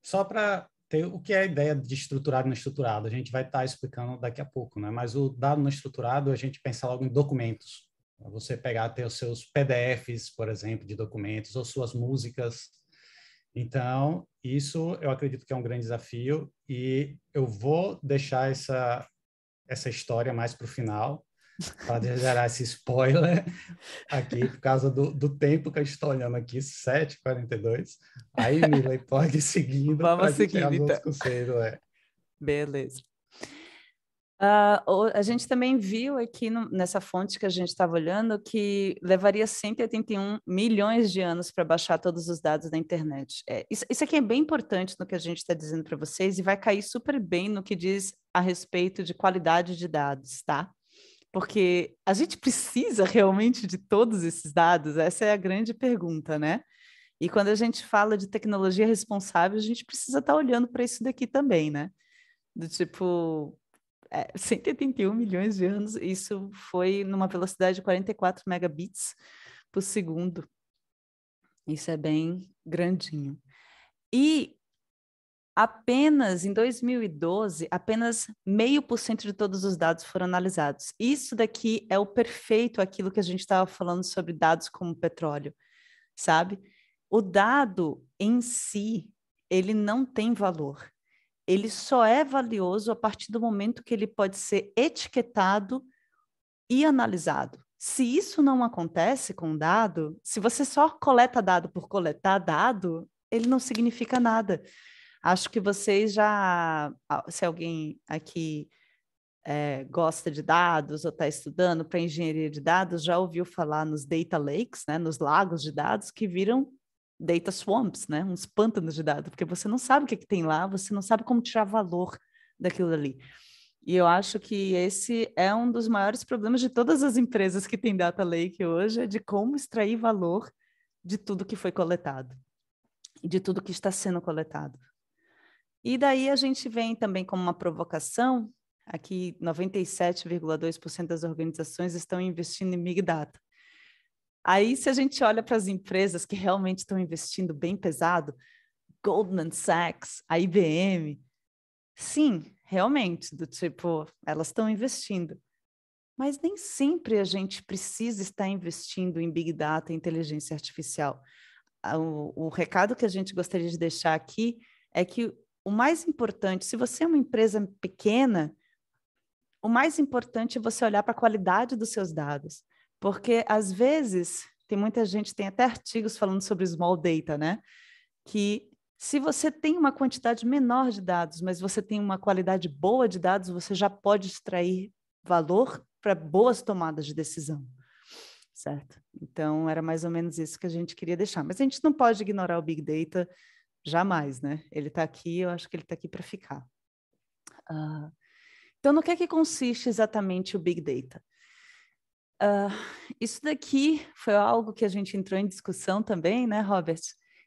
só para ter o que é a ideia de estruturado e não estruturado, a gente vai estar explicando daqui a pouco, né? Mas o dado não estruturado, a gente pensa logo em documentos. Você pegar, ter os seus PDFs, por exemplo, de documentos, ou suas músicas. Então, isso eu acredito que é um grande desafio, e eu vou deixar essa história mais para o final, para gerar esse spoiler aqui, por causa do tempo que eu estou olhando aqui, 7h42. Aí, Mila, pode ir seguindo para a Vamos gente chegar seguindo, nos então. outros conselhos. Beleza. A gente também viu aqui nessa fonte que a gente estava olhando que levaria 181 milhões de anos para baixar todos os dados da internet. Isso aqui é bem importante no que a gente está dizendo para vocês, e vai cair super bem no que diz a respeito de qualidade de dados, tá? Porque a gente precisa realmente de todos esses dados? Essa é a grande pergunta, né? E quando a gente fala de tecnologia responsável, a gente precisa estar olhando para isso daqui também, né? Do tipo, 181 milhões de anos, isso foi numa velocidade de 44 megabits por segundo. Isso é bem grandinho. E apenas em 2012, apenas 0,5% de todos os dados foram analisados. Isso daqui é o perfeito aquilo que a gente estava falando sobre dados como petróleo, sabe? O dado em si, ele não tem valor. Ele só é valioso a partir do momento que ele pode ser etiquetado e analisado. Se isso não acontece com o dado, se você só coleta dado por coletar dado, ele não significa nada. Acho que vocês se alguém aqui gosta de dados ou está estudando para engenharia de dados, já ouviu falar nos data lakes, né, nos lagos de dados que viram data swamps, né, uns pântanos de dados, porque você não sabe o que tem lá, você não sabe como tirar valor daquilo ali. E eu acho que esse é um dos maiores problemas de todas as empresas que têm data lake hoje, é de como extrair valor de tudo que foi coletado, de tudo que está sendo coletado. E daí a gente vem também como uma provocação, aqui 97,2% das organizações estão investindo em Big Data. Aí, se a gente olha para as empresas que realmente estão investindo bem pesado, Goldman Sachs, a IBM, sim, realmente, do tipo, elas estão investindo. Mas nem sempre a gente precisa estar investindo em Big Data e inteligência artificial. O recado que a gente gostaria de deixar aqui é que o mais importante, se você é uma empresa pequena, o mais importante é você olhar para a qualidade dos seus dados. Porque, às vezes, tem muita gente, tem até artigos falando sobre small data, né? Que Se você tem uma quantidade menor de dados, mas você tem uma qualidade boa de dados, você já pode extrair valor para boas tomadas de decisão, certo? Então, era mais ou menos isso que a gente queria deixar. Mas a gente não pode ignorar o Big Data jamais, né? Ele está aqui, eu acho que ele está aqui para ficar. Então, no que é que consiste exatamente o Big Data? Isso daqui foi algo que a gente entrou em discussão também, né, Robert?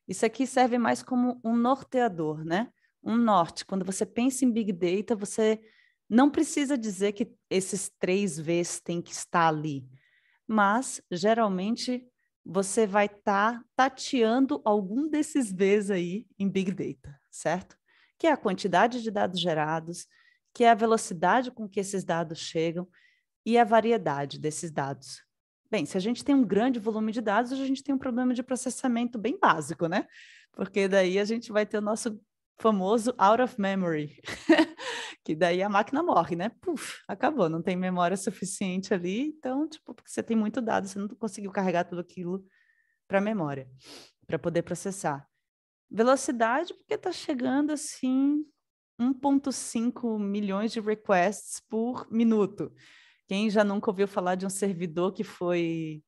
Isso aqui serve mais como um norteador, né? Um norte. Quando você pensa em Big Data, você não precisa dizer que esses 3 Vs têm que estar ali, mas, geralmente, você vai estar tateando algum desses Vs aí em Big Data, certo? Que é a quantidade de dados gerados, que é a velocidade com que esses dados chegam, e a variedade desses dados. Bem, se a gente tem um grande volume de dados, a gente tem um problema de processamento bem básico, né? Porque daí a gente vai ter o nosso famoso out of memory, que daí a máquina morre, né? Puf, acabou, não tem memória suficiente ali, então, tipo, porque você tem muito dado, você não conseguiu carregar tudo aquilo para a memória, para poder processar. Velocidade, porque está chegando assim 1,5 milhões de requests por minuto. Quem já nunca ouviu falar de um servidor que foi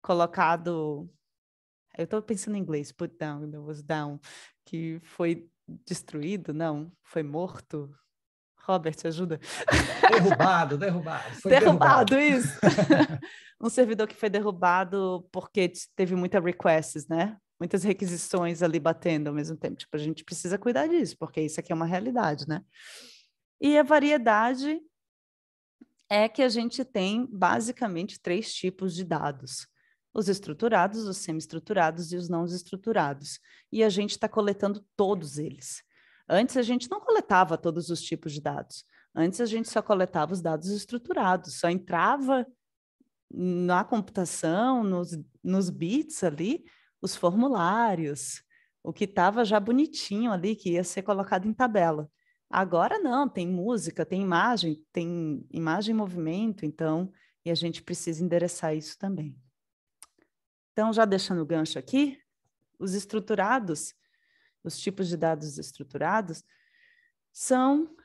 colocado... Eu estou pensando em inglês, put down, it was down, que foi destruído, não, foi morto. Robert, ajuda. Derrubado, foi Derrubado, derrubado. isso. Um servidor que foi derrubado porque teve muita requests, né? Muitas requisições ali batendo ao mesmo tempo. Tipo, a gente precisa cuidar disso, porque isso aqui é uma realidade, né? E a variedade é que a gente tem basicamente 3 tipos de dados: os estruturados, os semi-estruturados e os não estruturados. E a gente está coletando todos eles. Antes a gente não coletava todos os tipos de dados. Antes a gente só coletava os dados estruturados, só entrava na computação, nos bits ali, os formulários, o que estava já bonitinho ali, que ia ser colocado em tabela. Agora não, tem música, tem imagem em movimento, então, e a gente precisa endereçar isso também. Então, já deixando o gancho aqui, os estruturados, os tipos de dados estruturados,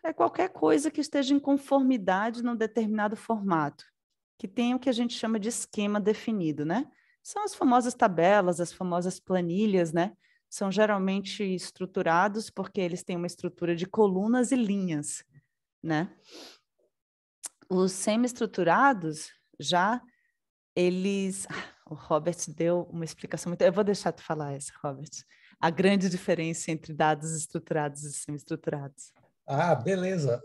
é qualquer coisa que esteja em conformidade num determinado formato, que tem o que a gente chama de esquema definido, né? São as famosas tabelas, as famosas planilhas, né? São geralmente estruturados porque eles têm uma estrutura de colunas e linhas, né? Os semi-estruturados, já eles... O Robert deu uma explicação muito... Eu vou deixar tu falar essa, Robert. A grande diferença entre dados estruturados e semi-estruturados. Ah, beleza.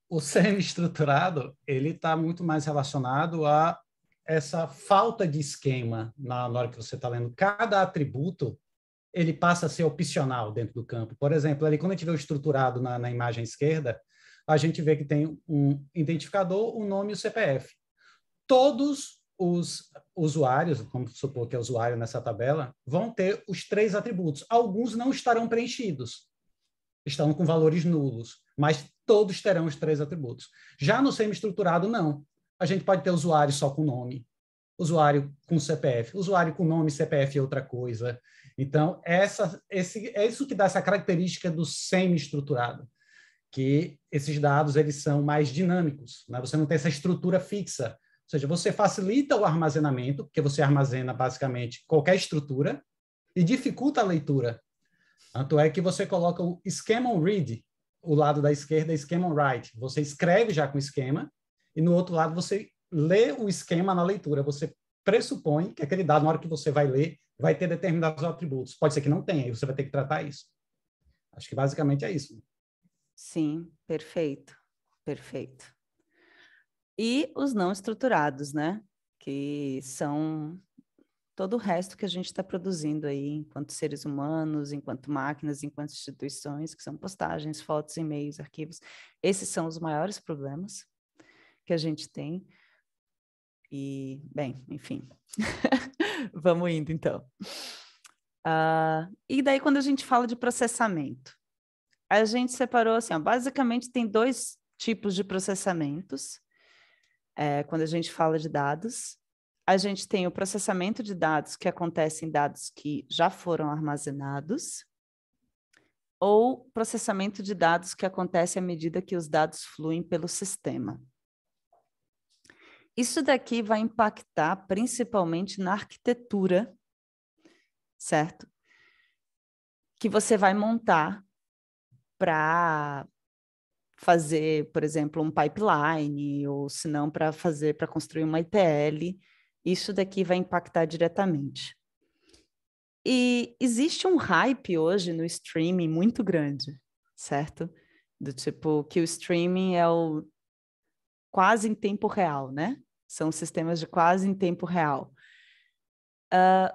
O semi-estruturado, ele está muito mais relacionado a essa falta de esquema na hora que você está lendo. Cada atributo, ele passa a ser opcional dentro do campo. Por exemplo, ali, quando a gente vê o estruturado na imagem esquerda, a gente vê que tem um identificador, o nome e o CPF. Todos os usuários, vamos supor que é usuário nessa tabela, vão ter os 3 atributos. Alguns não estarão preenchidos, estão com valores nulos, mas todos terão os 3 atributos. Já no semi-estruturado, não. A gente pode ter usuário só com nome, usuário com CPF, usuário com nome e CPF é outra coisa. Então, é isso que dá essa característica do semi-estruturado, que esses dados eles são mais dinâmicos, né? Você não tem essa estrutura fixa, ou seja, você facilita o armazenamento, porque você armazena basicamente qualquer estrutura, e dificulta a leitura. Tanto é que você coloca o schema on read, o lado da esquerda é schema on write. Você escreve já com esquema, e no outro lado você lê o esquema na leitura. Você pressupõe que aquele dado, na hora que você vai ler, vai ter determinados atributos. Pode ser que não tenha, e você vai ter que tratar isso. Acho que basicamente é isso. Sim, perfeito, perfeito. E os não estruturados, né? Que são todo o resto que a gente está produzindo aí, enquanto seres humanos, enquanto máquinas, enquanto instituições, que são postagens, fotos, e-mails, arquivos. Esses são os maiores problemas que a gente tem. E, bem, enfim, vamos indo então. E daí, quando a gente fala de processamento, a gente separou assim, ó, basicamente tem 2 tipos de processamentos. Quando a gente fala de dados, a gente tem o processamento de dados que acontece em dados que já foram armazenados, ou processamento de dados que acontece à medida que os dados fluem pelo sistema. Isso daqui vai impactar principalmente na arquitetura, certo? Que você vai montar para fazer, por exemplo, um pipeline, ou se não, para construir uma ETL. Isso daqui vai impactar diretamente. E existe um hype hoje no streaming muito grande, certo? Do tipo, que o streaming é o quase em tempo real, né? São sistemas de quase em tempo real.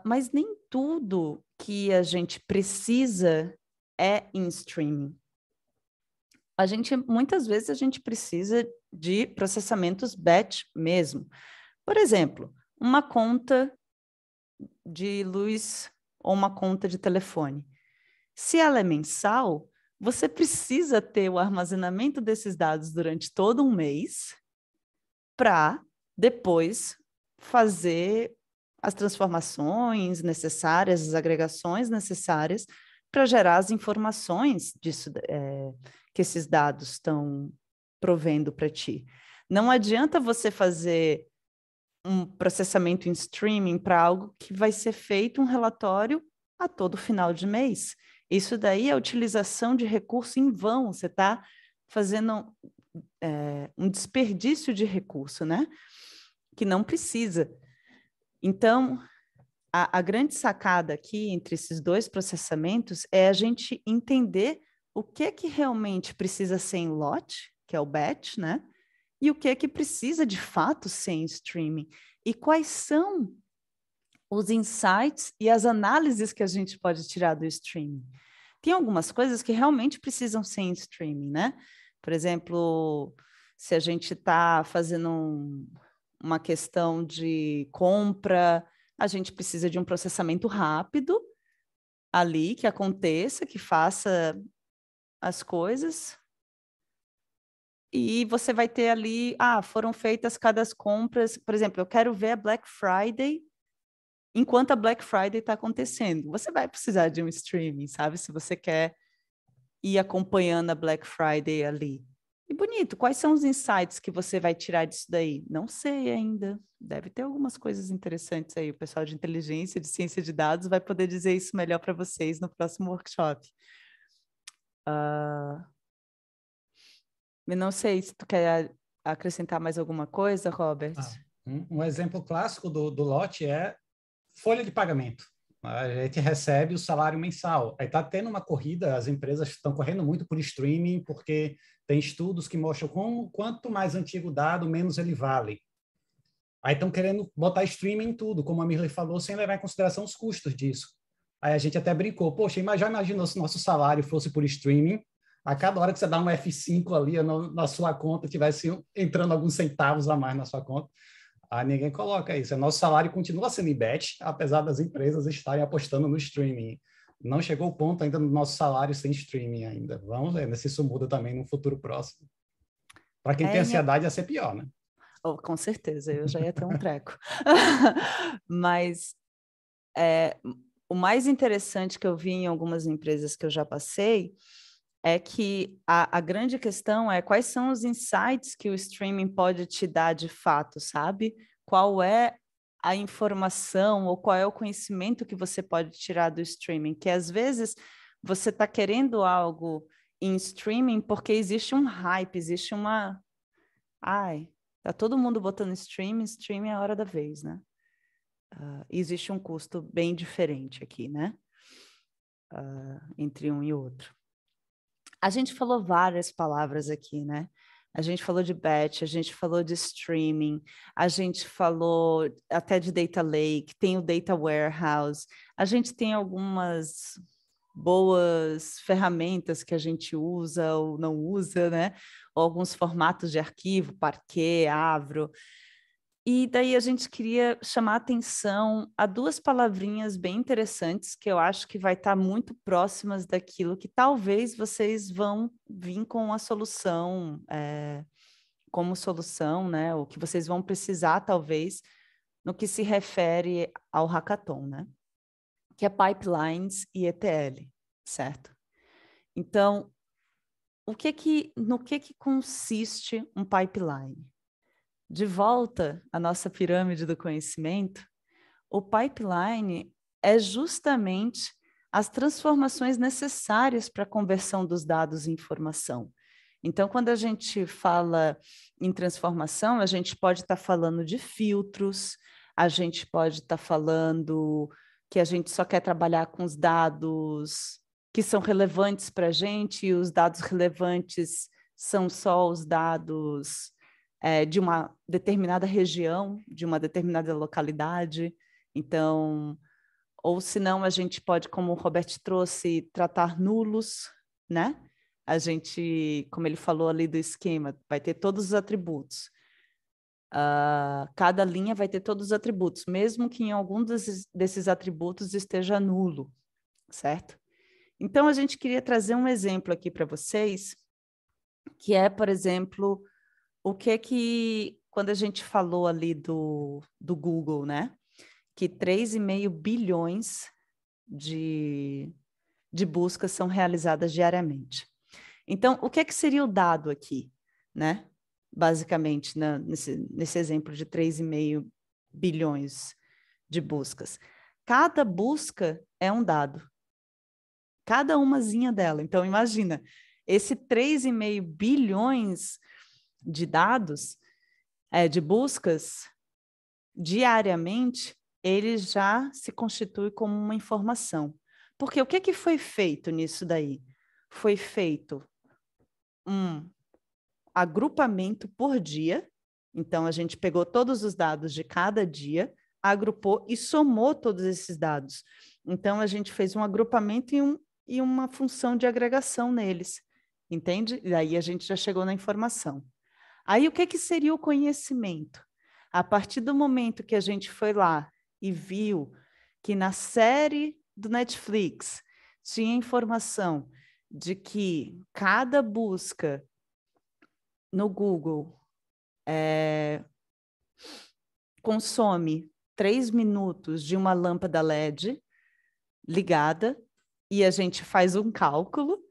Mas nem tudo que a gente precisa é em streaming. Muitas vezes a gente precisa de processamentos batch mesmo. Por exemplo, uma conta de luz ou uma conta de telefone. Se ela é mensal, você precisa ter o armazenamento desses dados durante todo um mês para depois fazer as transformações necessárias, as agregações necessárias para gerar as informações disso, que esses dados estão provendo para ti. Não adianta você fazer um processamento em streaming para algo que vai ser feito um relatório a todo final de mês. Isso daí é utilização de recurso em vão, você está fazendo um desperdício de recurso, né? Que não precisa. Então, a grande sacada aqui entre esses dois processamentos é a gente entender o que realmente precisa ser em lote, que é o batch, né? E o que precisa de fato ser em streaming. E quais são os insights e as análises que a gente pode tirar do streaming. Tem algumas coisas que realmente precisam ser em streaming, né? Por exemplo, se a gente está fazendo uma questão de compra, a gente precisa de um processamento rápido ali, que aconteça, que faça as coisas. E você vai ter ali, foram feitas cada compras, por exemplo, eu quero ver a Black Friday enquanto a Black Friday está acontecendo. Você vai precisar de um streaming, sabe? Se você quer ir acompanhando a Black Friday ali. E bonito, quais são os insights que você vai tirar disso daí? Não sei ainda. Deve ter algumas coisas interessantes aí. O pessoal de inteligência, de ciência de dados, vai poder dizer isso melhor para vocês no próximo workshop. Eu não sei se tu quer acrescentar mais alguma coisa, Robert. Um exemplo clássico do lote é folha de pagamento. A gente recebe o salário mensal. Aí está tendo uma corrida, as empresas estão correndo muito por streaming, porque tem estudos que mostram quanto mais antigo o dado, menos ele vale. Aí estão querendo botar streaming em tudo, como a Mirley falou, sem levar em consideração os custos disso. Aí a gente até brincou, poxa, já imaginou se nosso salário fosse por streaming? A cada hora que você dá um F5 ali na sua conta, tivesse entrando alguns centavos a mais na sua conta. Ninguém coloca isso. O nosso salário continua sendo em batch, apesar das empresas estarem apostando no streaming. Não chegou o ponto ainda do nosso salário sem streaming ainda. Vamos ver se isso muda também no futuro próximo. Para quem tem ansiedade, ia ser pior, né? Oh, com certeza, eu já ia ter um treco. Mas o mais interessante que eu vi em algumas empresas que eu já passei é que a grande questão é quais são os insights que o streaming pode te dar de fato, sabe? Qual é a informação ou qual é o conhecimento que você pode tirar do streaming? Que às vezes você está querendo algo em streaming porque existe um hype, existe uma... tá todo mundo botando streaming é a hora da vez, né? Existe um custo bem diferente aqui, né? Entre um e outro. A gente falou várias palavras aqui, né? A gente falou de batch, a gente falou de streaming, a gente falou até de data lake, tem o data warehouse, a gente tem algumas boas ferramentas que a gente usa ou não usa, né? Ou alguns formatos de arquivo, Parquet, Avro. E daí a gente queria chamar a atenção a duas palavrinhas bem interessantes que eu acho que vai estar muito próximas daquilo que talvez vocês vão vir com a solução, como solução, né? O que vocês vão precisar, talvez, no que se refere ao hackathon, né? Que é pipelines e ETL, certo? Então, no que consiste um pipeline? De volta à nossa pirâmide do conhecimento, o pipeline é justamente as transformações necessárias para a conversão dos dados em informação. Então, quando a gente fala em transformação, a gente pode estar falando de filtros, a gente pode estar falando que a gente só quer trabalhar com os dados que são relevantes para a gente, e os dados relevantes são só os dados de uma determinada região, de uma determinada localidade. Então, ou senão a gente pode, como o Robert trouxe, tratar nulos, né? A gente, como ele falou ali do esquema, vai ter todos os atributos. Cada linha vai ter todos os atributos, mesmo que em algum desses atributos esteja nulo, certo? Então, a gente queria trazer um exemplo aqui para vocês, que é, por exemplo, quando a gente falou ali do Google, né? Que 3,5 bilhões de buscas são realizadas diariamente. Então, o que seria o dado aqui, né? Basicamente, nesse exemplo de 3,5 bilhões de buscas. Cada busca é um dado. Cada umazinha dela. Então, imagina, esse 3,5 bilhões de dados, de buscas, diariamente, ele já se constitui como uma informação. Porque o que foi feito nisso daí? Foi feito um agrupamento por dia. Então, a gente pegou todos os dados de cada dia, agrupou e somou todos esses dados. Então, a gente fez um agrupamento e uma função de agregação neles, entende? E aí a gente já chegou na informação. Aí, o que seria o conhecimento? A partir do momento que a gente foi lá e viu que na série do Netflix tinha informação de que cada busca no Google consome 3 minutos de uma lâmpada LED ligada, e a gente faz um cálculo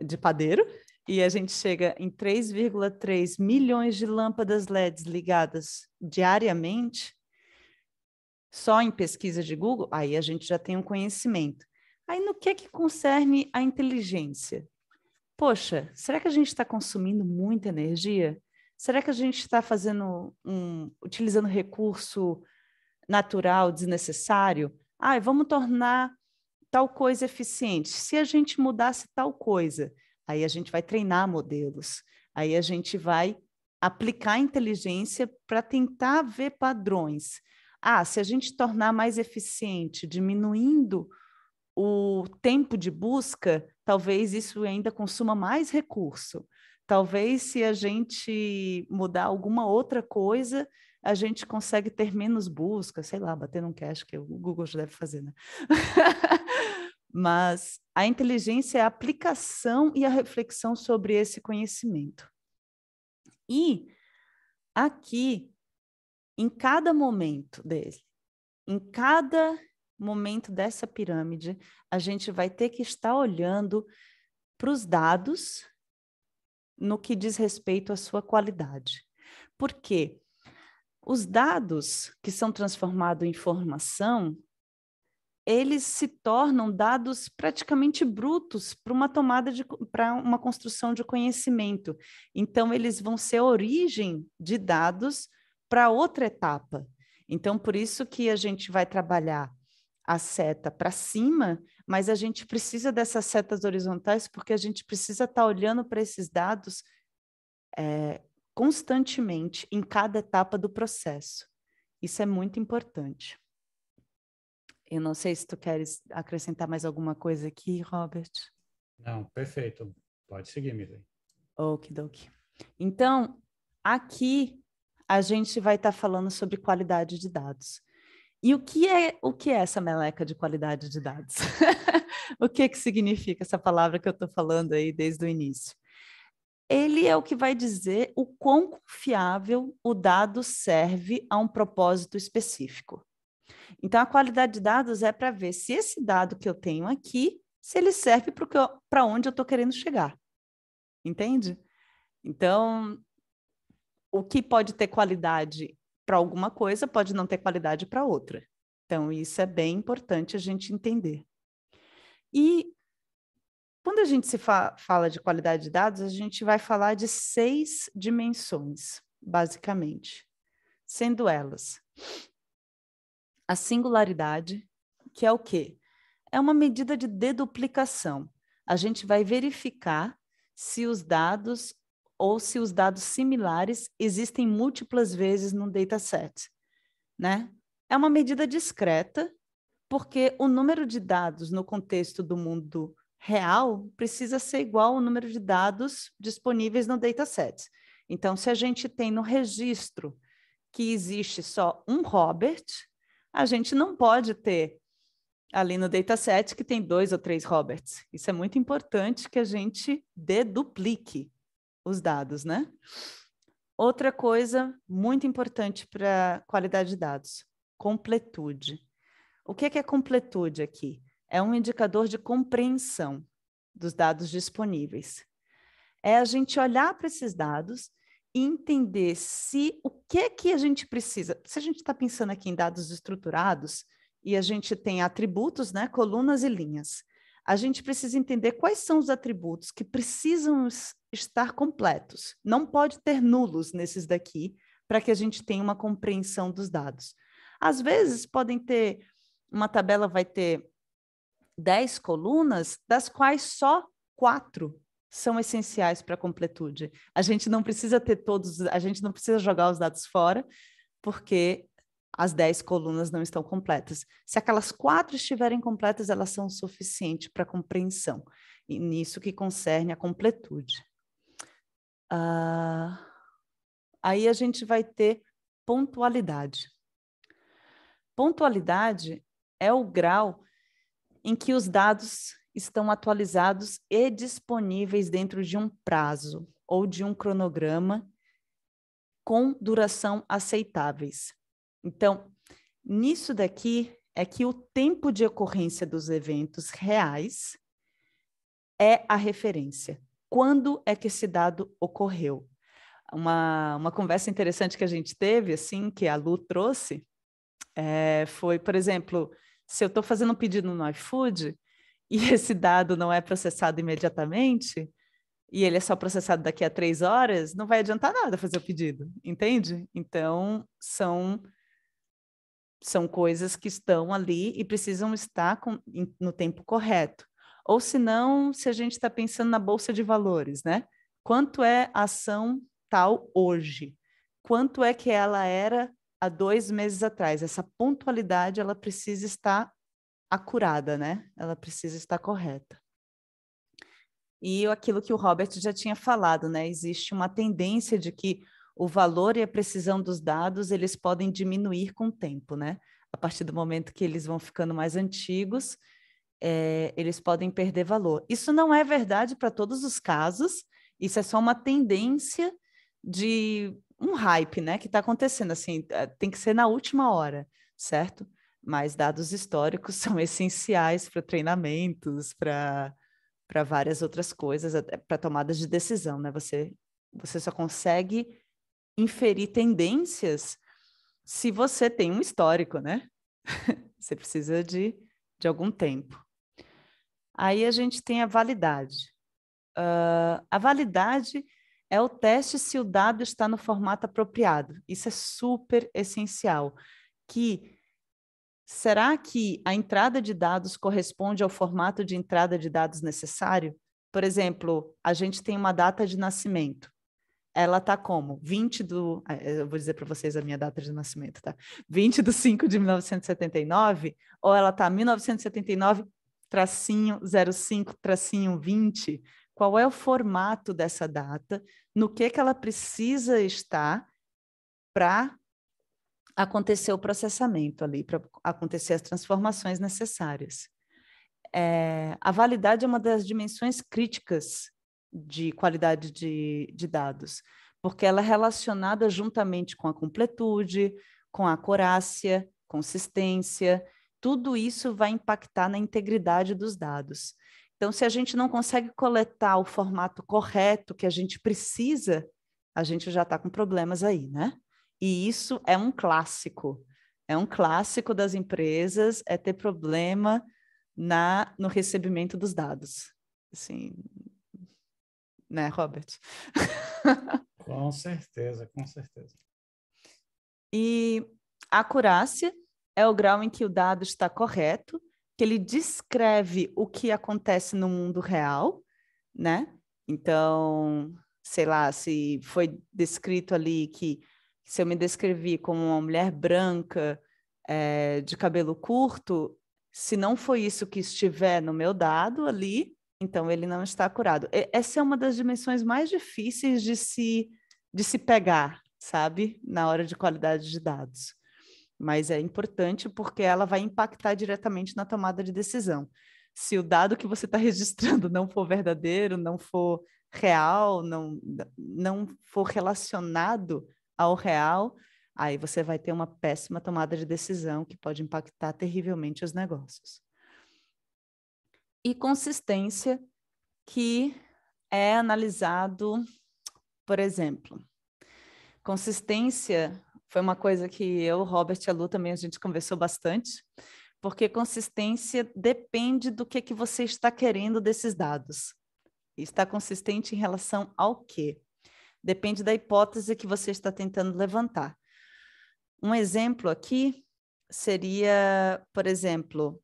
de padeiro, e a gente chega em 3,3 milhões de lâmpadas LEDs ligadas diariamente, só em pesquisa de Google, aí a gente já tem um conhecimento. Aí no que concerne a inteligência? Poxa, será que a gente está consumindo muita energia? Será que a gente está utilizando recurso natural desnecessário? Vamos tornar tal coisa eficiente. Se a gente mudasse tal coisa, aí a gente vai treinar modelos, aí a gente vai aplicar inteligência para tentar ver padrões. Se a gente tornar mais eficiente, diminuindo o tempo de busca, talvez isso ainda consuma mais recurso. Talvez, se a gente mudar alguma outra coisa, a gente consegue ter menos busca, sei lá, bater num cache, que o Google já deve fazer, né? Mas a inteligência é a aplicação e a reflexão sobre esse conhecimento. E aqui, em cada momento dele, em cada momento dessa pirâmide, a gente vai ter que estar olhando para os dados no que diz respeito à sua qualidade. Por quê? Os dados que são transformados em informação, eles se tornam dados praticamente brutos para uma construção de conhecimento. Então, eles vão ser origem de dados para outra etapa. Então, por isso que a gente vai trabalhar a seta para cima, mas a gente precisa dessas setas horizontais porque a gente precisa estar olhando para esses dados constantemente em cada etapa do processo. Isso é muito importante. Eu não sei se tu queres acrescentar mais alguma coisa aqui, Robert. Não, perfeito. Pode seguir, Miriam. Okidoki. Então, aqui a gente vai estar falando sobre qualidade de dados. E o que é essa meleca de qualidade de dados? O que significa essa palavra que eu estou falando aí desde o início? Ele é o que vai dizer o quão confiável o dado serve a um propósito específico. Então, a qualidade de dados é para ver se esse dado que eu tenho aqui se ele serve para onde eu estou querendo chegar. Entende? Então, o que pode ter qualidade para alguma coisa pode não ter qualidade para outra. Então, isso é bem importante a gente entender. E quando a gente fala de qualidade de dados, a gente vai falar de 6 dimensões, basicamente, sendo elas a singularidade, que é o quê? É uma medida de deduplicação. A gente vai verificar se os dados ou se os dados similares existem múltiplas vezes no dataset, né? É uma medida discreta, porque o número de dados no contexto do mundo real precisa ser igual ao número de dados disponíveis no dataset. Então, se a gente tem no registro que existe só um Robert, a gente não pode ter ali no dataset que tem 2 ou 3 Roberts. Isso é muito importante que a gente deduplique os dados, né? Outra coisa muito importante para qualidade de dados, completude. O que é completude aqui? É um indicador de compreensão dos dados disponíveis. É a gente olhar para esses dados e entender se o que a gente precisa. Se a gente está pensando aqui em dados estruturados e a gente tem atributos, né, colunas e linhas, a gente precisa entender quais são os atributos que precisam estar completos. Não pode ter nulos nesses daqui para que a gente tenha uma compreensão dos dados. Às vezes podem ter, uma tabela vai ter 10 colunas, das quais só 4 são essenciais para a completude. A gente não precisa ter todos, a gente não precisa jogar os dados fora, porque as 10 colunas não estão completas. Se aquelas 4 estiverem completas, elas são suficientes para compreensão. E nisso que concerne a completude. Aí a gente vai ter pontualidade. Pontualidade é o grau em que os dados estão atualizados e disponíveis dentro de um prazo ou de um cronograma com duração aceitáveis. Então, nisso daqui é que o tempo de ocorrência dos eventos reais é a referência. Quando é que esse dado ocorreu? Uma conversa interessante que a gente teve, assim, que a Lu trouxe, foi, por exemplo, se eu estou fazendo um pedido no iFood e esse dado não é processado imediatamente, e ele é só processado daqui a 3 horas, não vai adiantar nada fazer o pedido, entende? Então, são coisas que estão ali e precisam estar no tempo correto. Ou senão, se a gente está pensando na bolsa de valores, né? Quanto é a ação tal hoje? Quanto é que ela era há 2 meses atrás? Essa pontualidade, ela precisa estar acurada, né? Ela precisa estar correta. E aquilo que o Robert já tinha falado, né? Existe uma tendência de que o valor e a precisão dos dados, eles podem diminuir com o tempo, né? A partir do momento que eles vão ficando mais antigos, eles podem perder valor. Isso não é verdade para todos os casos, isso é só uma tendência de um hype, né? Que está acontecendo, assim, tem que ser na última hora, certo? Mas dados históricos são essenciais para treinamentos, para várias outras coisas, para tomadas de decisão, né? Você só consegue inferir tendências se você tem um histórico, né? Você precisa de algum tempo. Aí a gente tem a validade. A validade é o teste se o dado está no formato apropriado. Isso é super essencial. Será que a entrada de dados corresponde ao formato de entrada de dados necessário? Por exemplo, a gente tem uma data de nascimento. Ela está como? 20 do... Eu vou dizer para vocês a minha data de nascimento, tá? 20 de 5 de 1979? Ou ela está 1979-05-20? Qual é o formato dessa data? No que ela precisa estar para acontecer o processamento ali, para acontecer as transformações necessárias. A validade é uma das dimensões críticas de qualidade de dados, porque ela é relacionada juntamente com a completude, com a acurácia, consistência, tudo isso vai impactar na integridade dos dados. Então, se a gente não consegue coletar o formato correto que a gente precisa, a gente já está com problemas aí, né? E isso é um clássico. É um clássico das empresas, é ter problema no recebimento dos dados. Assim, né, Robert? Com certeza, com certeza. E a acurácia é o grau em que o dado está correto, que ele descreve o que acontece no mundo real, né? Então, sei lá, se foi descrito ali que se eu me descrevi como uma mulher branca, de cabelo curto, se não foi isso que estiver no meu dado ali, então ele não está curado. Essa é uma das dimensões mais difíceis de se pegar, sabe? Na hora de qualidade de dados. Mas é importante porque ela vai impactar diretamente na tomada de decisão. Se o dado que você está registrando não for verdadeiro, não for real, não for relacionado ao real, aí você vai ter uma péssima tomada de decisão que pode impactar terrivelmente os negócios. E consistência, que é analisado, por exemplo, consistência foi uma coisa que eu, Robert e a Lu também a gente conversou bastante, porque consistência depende do que você está querendo desses dados. Está consistente em relação ao quê? Depende da hipótese que você está tentando levantar. Um exemplo aqui seria, por exemplo,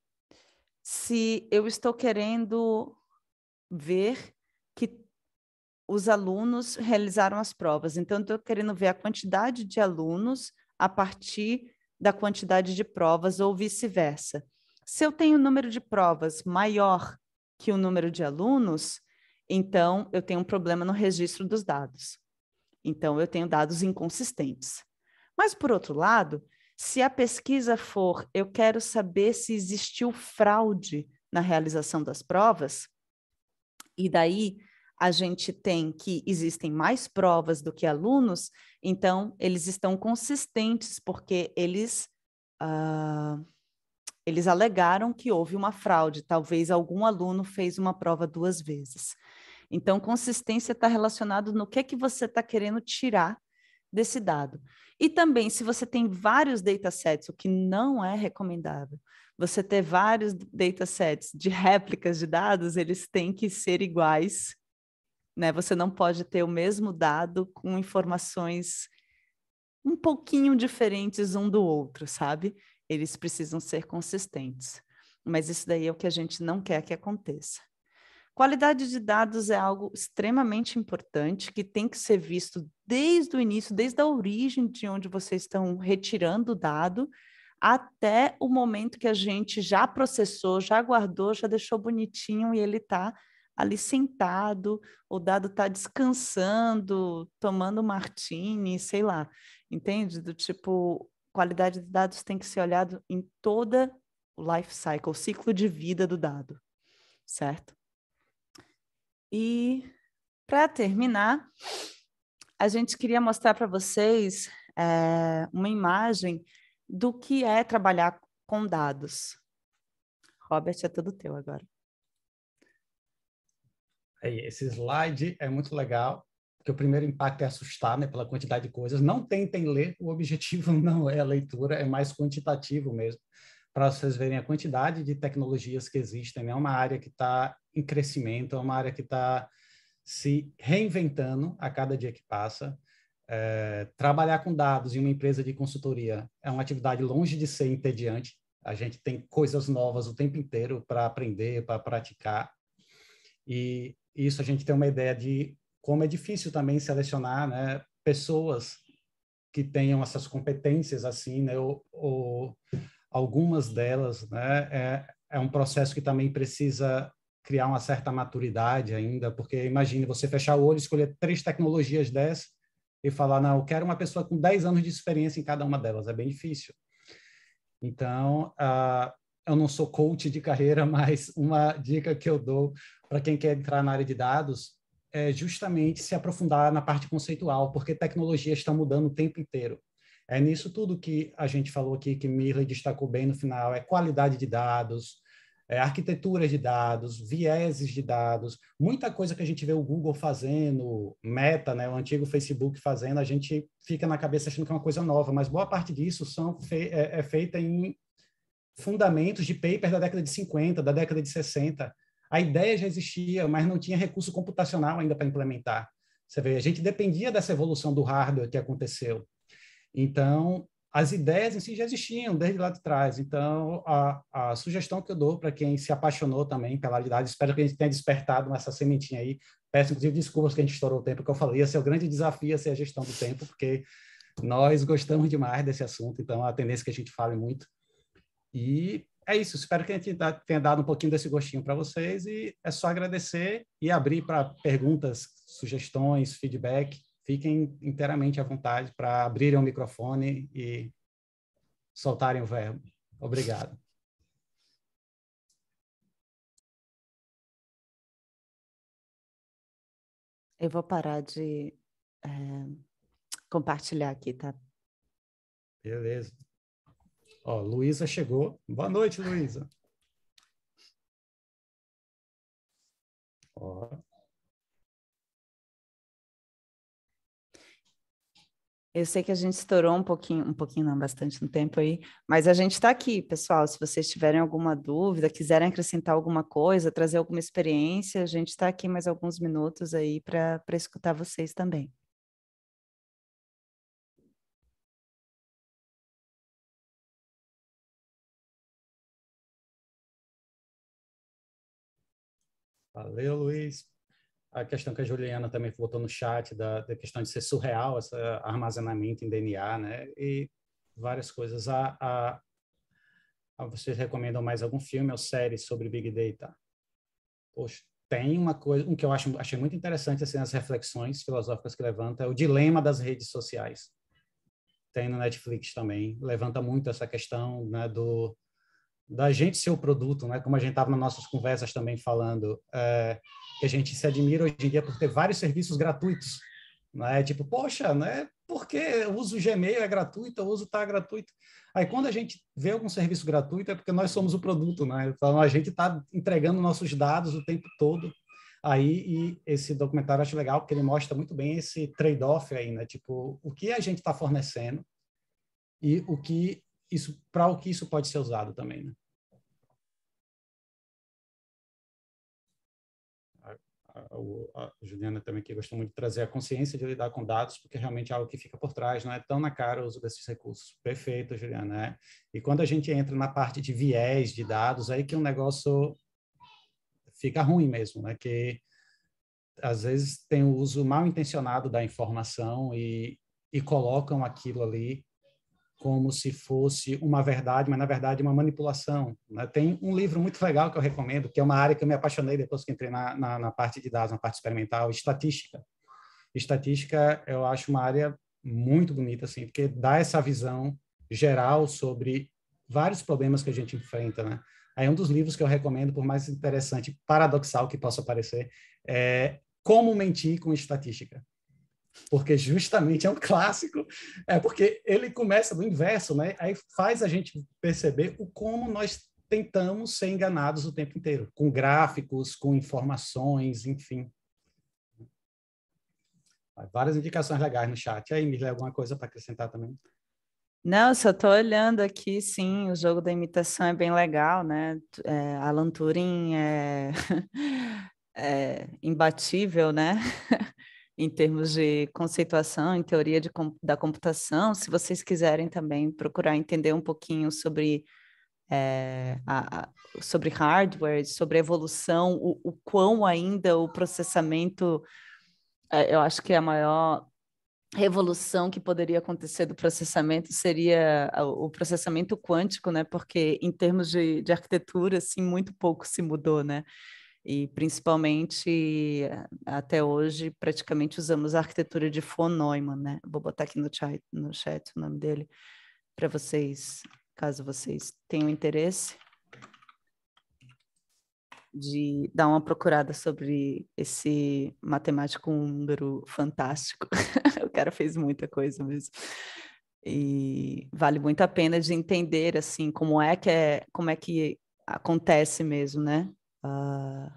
se eu estou querendo ver que os alunos realizaram as provas, então eu estou querendo ver a quantidade de alunos a partir da quantidade de provas ou vice-versa. Se eu tenho um número de provas maior que o número de alunos, então eu tenho um problema no registro dos dados. Então eu tenho dados inconsistentes. Mas, por outro lado, se a pesquisa for, eu quero saber se existiu fraude na realização das provas, e daí a gente tem que existem mais provas do que alunos, então eles estão consistentes, porque eles alegaram que houve uma fraude, talvez algum aluno fez uma prova 2 vezes. Então, consistência está relacionado no que você está querendo tirar desse dado. E também, se você tem vários datasets, o que não é recomendável, você ter vários datasets de réplicas de dados, eles têm que ser iguais, né? Você não pode ter o mesmo dado com informações um pouquinho diferentes um do outro, sabe? Eles precisam ser consistentes. Mas isso daí é o que a gente não quer que aconteça. Qualidade de dados é algo extremamente importante, que tem que ser visto desde o início, desde a origem de onde vocês estão retirando o dado, até o momento que a gente já processou, já guardou, já deixou bonitinho e ele está ali sentado, o dado está descansando, tomando martini, sei lá, entende? Do tipo, qualidade de dados tem que ser olhado em toda o life cycle, o ciclo de vida do dado, certo? E, para terminar, a gente queria mostrar para vocês uma imagem do que é trabalhar com dados. Robert, é tudo teu agora. Esse slide é muito legal, porque o primeiro impacto é assustar, né, pela quantidade de coisas. Não tentem ler, o objetivo não é a leitura, é mais quantitativo mesmo, para vocês verem a quantidade de tecnologias que existem. É uma área que está em crescimento, é uma área que está se reinventando a cada dia que passa. Trabalhar com dados em uma empresa de consultoria é uma atividade longe de ser entediante. A gente tem coisas novas o tempo inteiro para aprender, para praticar. E isso a gente tem uma ideia de como é difícil também selecionar, né, pessoas que tenham essas competências assim, né, ou algumas delas, né, é um processo que também precisa criar uma certa maturidade ainda, porque imagine você fechar o olho, escolher 3 tecnologias dessas e falar, não, eu quero uma pessoa com 10 anos de experiência em cada uma delas, é bem difícil. Então, eu não sou coach de carreira, mas uma dica que eu dou para quem quer entrar na área de dados é justamente se aprofundar na parte conceitual, porque tecnologias estão mudando o tempo inteiro. É nisso tudo que a gente falou aqui, que Mirley destacou bem no final, é qualidade de dados, arquitetura de dados, vieses de dados, muita coisa que a gente vê o Google fazendo, Meta, né, o antigo Facebook fazendo, a gente fica na cabeça achando que é uma coisa nova, mas boa parte disso é feita em fundamentos de paper da década de 50, da década de 60. A ideia já existia, mas não tinha recurso computacional ainda para implementar. Você vê, a gente dependia dessa evolução do hardware que aconteceu. Então, as ideias em si já existiam desde lá de trás. Então, a sugestão que eu dou para quem se apaixonou também pela habilidade, espero que a gente tenha despertado essa sementinha aí. Peço, inclusive, desculpas que a gente estourou o tempo, que eu falei, esse é o grande desafio, essa é a gestão do tempo, porque nós gostamos demais desse assunto, então a tendência é que a gente fale muito. E é isso, espero que a gente tenha dado um pouquinho desse gostinho para vocês e é só agradecer e abrir para perguntas, sugestões, feedback. Fiquem inteiramente à vontade para abrirem o microfone e soltarem o verbo. Obrigado. Eu vou parar de compartilhar aqui, tá? Beleza. Ó, Luísa chegou. Boa noite, Luísa. Ó. Eu sei que a gente estourou um pouquinho não, bastante no tempo aí, mas a gente está aqui, pessoal. Se vocês tiverem alguma dúvida, quiserem acrescentar alguma coisa, trazer alguma experiência, a gente está aqui mais alguns minutos aí para escutar vocês também. Valeu, Luiz. A questão que a Juliana também botou no chat da questão de ser surreal, esse armazenamento em DNA, né? E várias coisas. Vocês recomendam mais algum filme ou série sobre Big Data? Poxa, tem uma coisa, um que eu achei muito interessante, assim, as reflexões filosóficas que levanta, é o dilema das redes sociais. Tem no Netflix também, levanta muito essa questão, né, da gente ser o produto, né? Como a gente estava nas nossas conversas também falando, que a gente se admira hoje em dia por ter vários serviços gratuitos, né? Tipo, poxa, né? Porque eu uso o Gmail, é gratuito, eu uso tá gratuito. Aí quando a gente vê algum serviço gratuito é porque nós somos o produto, né? Então a gente está entregando nossos dados o tempo todo. Aí e esse documentário eu acho legal porque ele mostra muito bem esse trade-off aí, né? Tipo, o que a gente está fornecendo e o que isso, para o que isso pode ser usado também, né? A Juliana também que gostou muito de trazer a consciência de lidar com dados, porque realmente é algo que fica por trás, não é tão na cara o uso desses recursos. Perfeito, Juliana, né? E quando a gente entra na parte de viés de dados, aí que o negócio fica ruim mesmo, né? Que às vezes tem o uso mal intencionado da informação e colocam aquilo ali como se fosse uma verdade, mas na verdade uma manipulação, né? Tem um livro muito legal que eu recomendo, que é uma área que eu me apaixonei depois que entrei na parte de dados, na parte experimental, estatística. Estatística eu acho uma área muito bonita, assim, porque dá essa visão geral sobre vários problemas que a gente enfrenta, né? Aí um dos livros que eu recomendo, por mais interessante, paradoxal que possa parecer, é Como Mentir com Estatística, porque justamente é um clássico, porque ele começa do inverso, né? Aí faz a gente perceber o como nós tentamos ser enganados o tempo inteiro, com gráficos, com informações, enfim. Várias indicações legais no chat. E aí, Mirley, alguma coisa para acrescentar também? Não, só estou olhando aqui, sim, o jogo da imitação é bem legal, né? Alan Turing é imbatível, né? Em termos de conceituação, em teoria da computação. Se vocês quiserem também procurar entender um pouquinho sobre, sobre hardware, sobre evolução, o quão ainda o processamento, eu acho que é a maior revolução que poderia acontecer do processamento seria o processamento quântico, né? Porque em termos de arquitetura, assim, muito pouco se mudou, né? E principalmente até hoje praticamente usamos a arquitetura de von Neumann, né? Vou botar aqui no chat o nome dele para vocês, caso vocês tenham interesse de dar uma procurada sobre esse matemático húngaro fantástico. O cara fez muita coisa mesmo. E vale muito a pena de entender assim como é que acontece mesmo, né? Ah,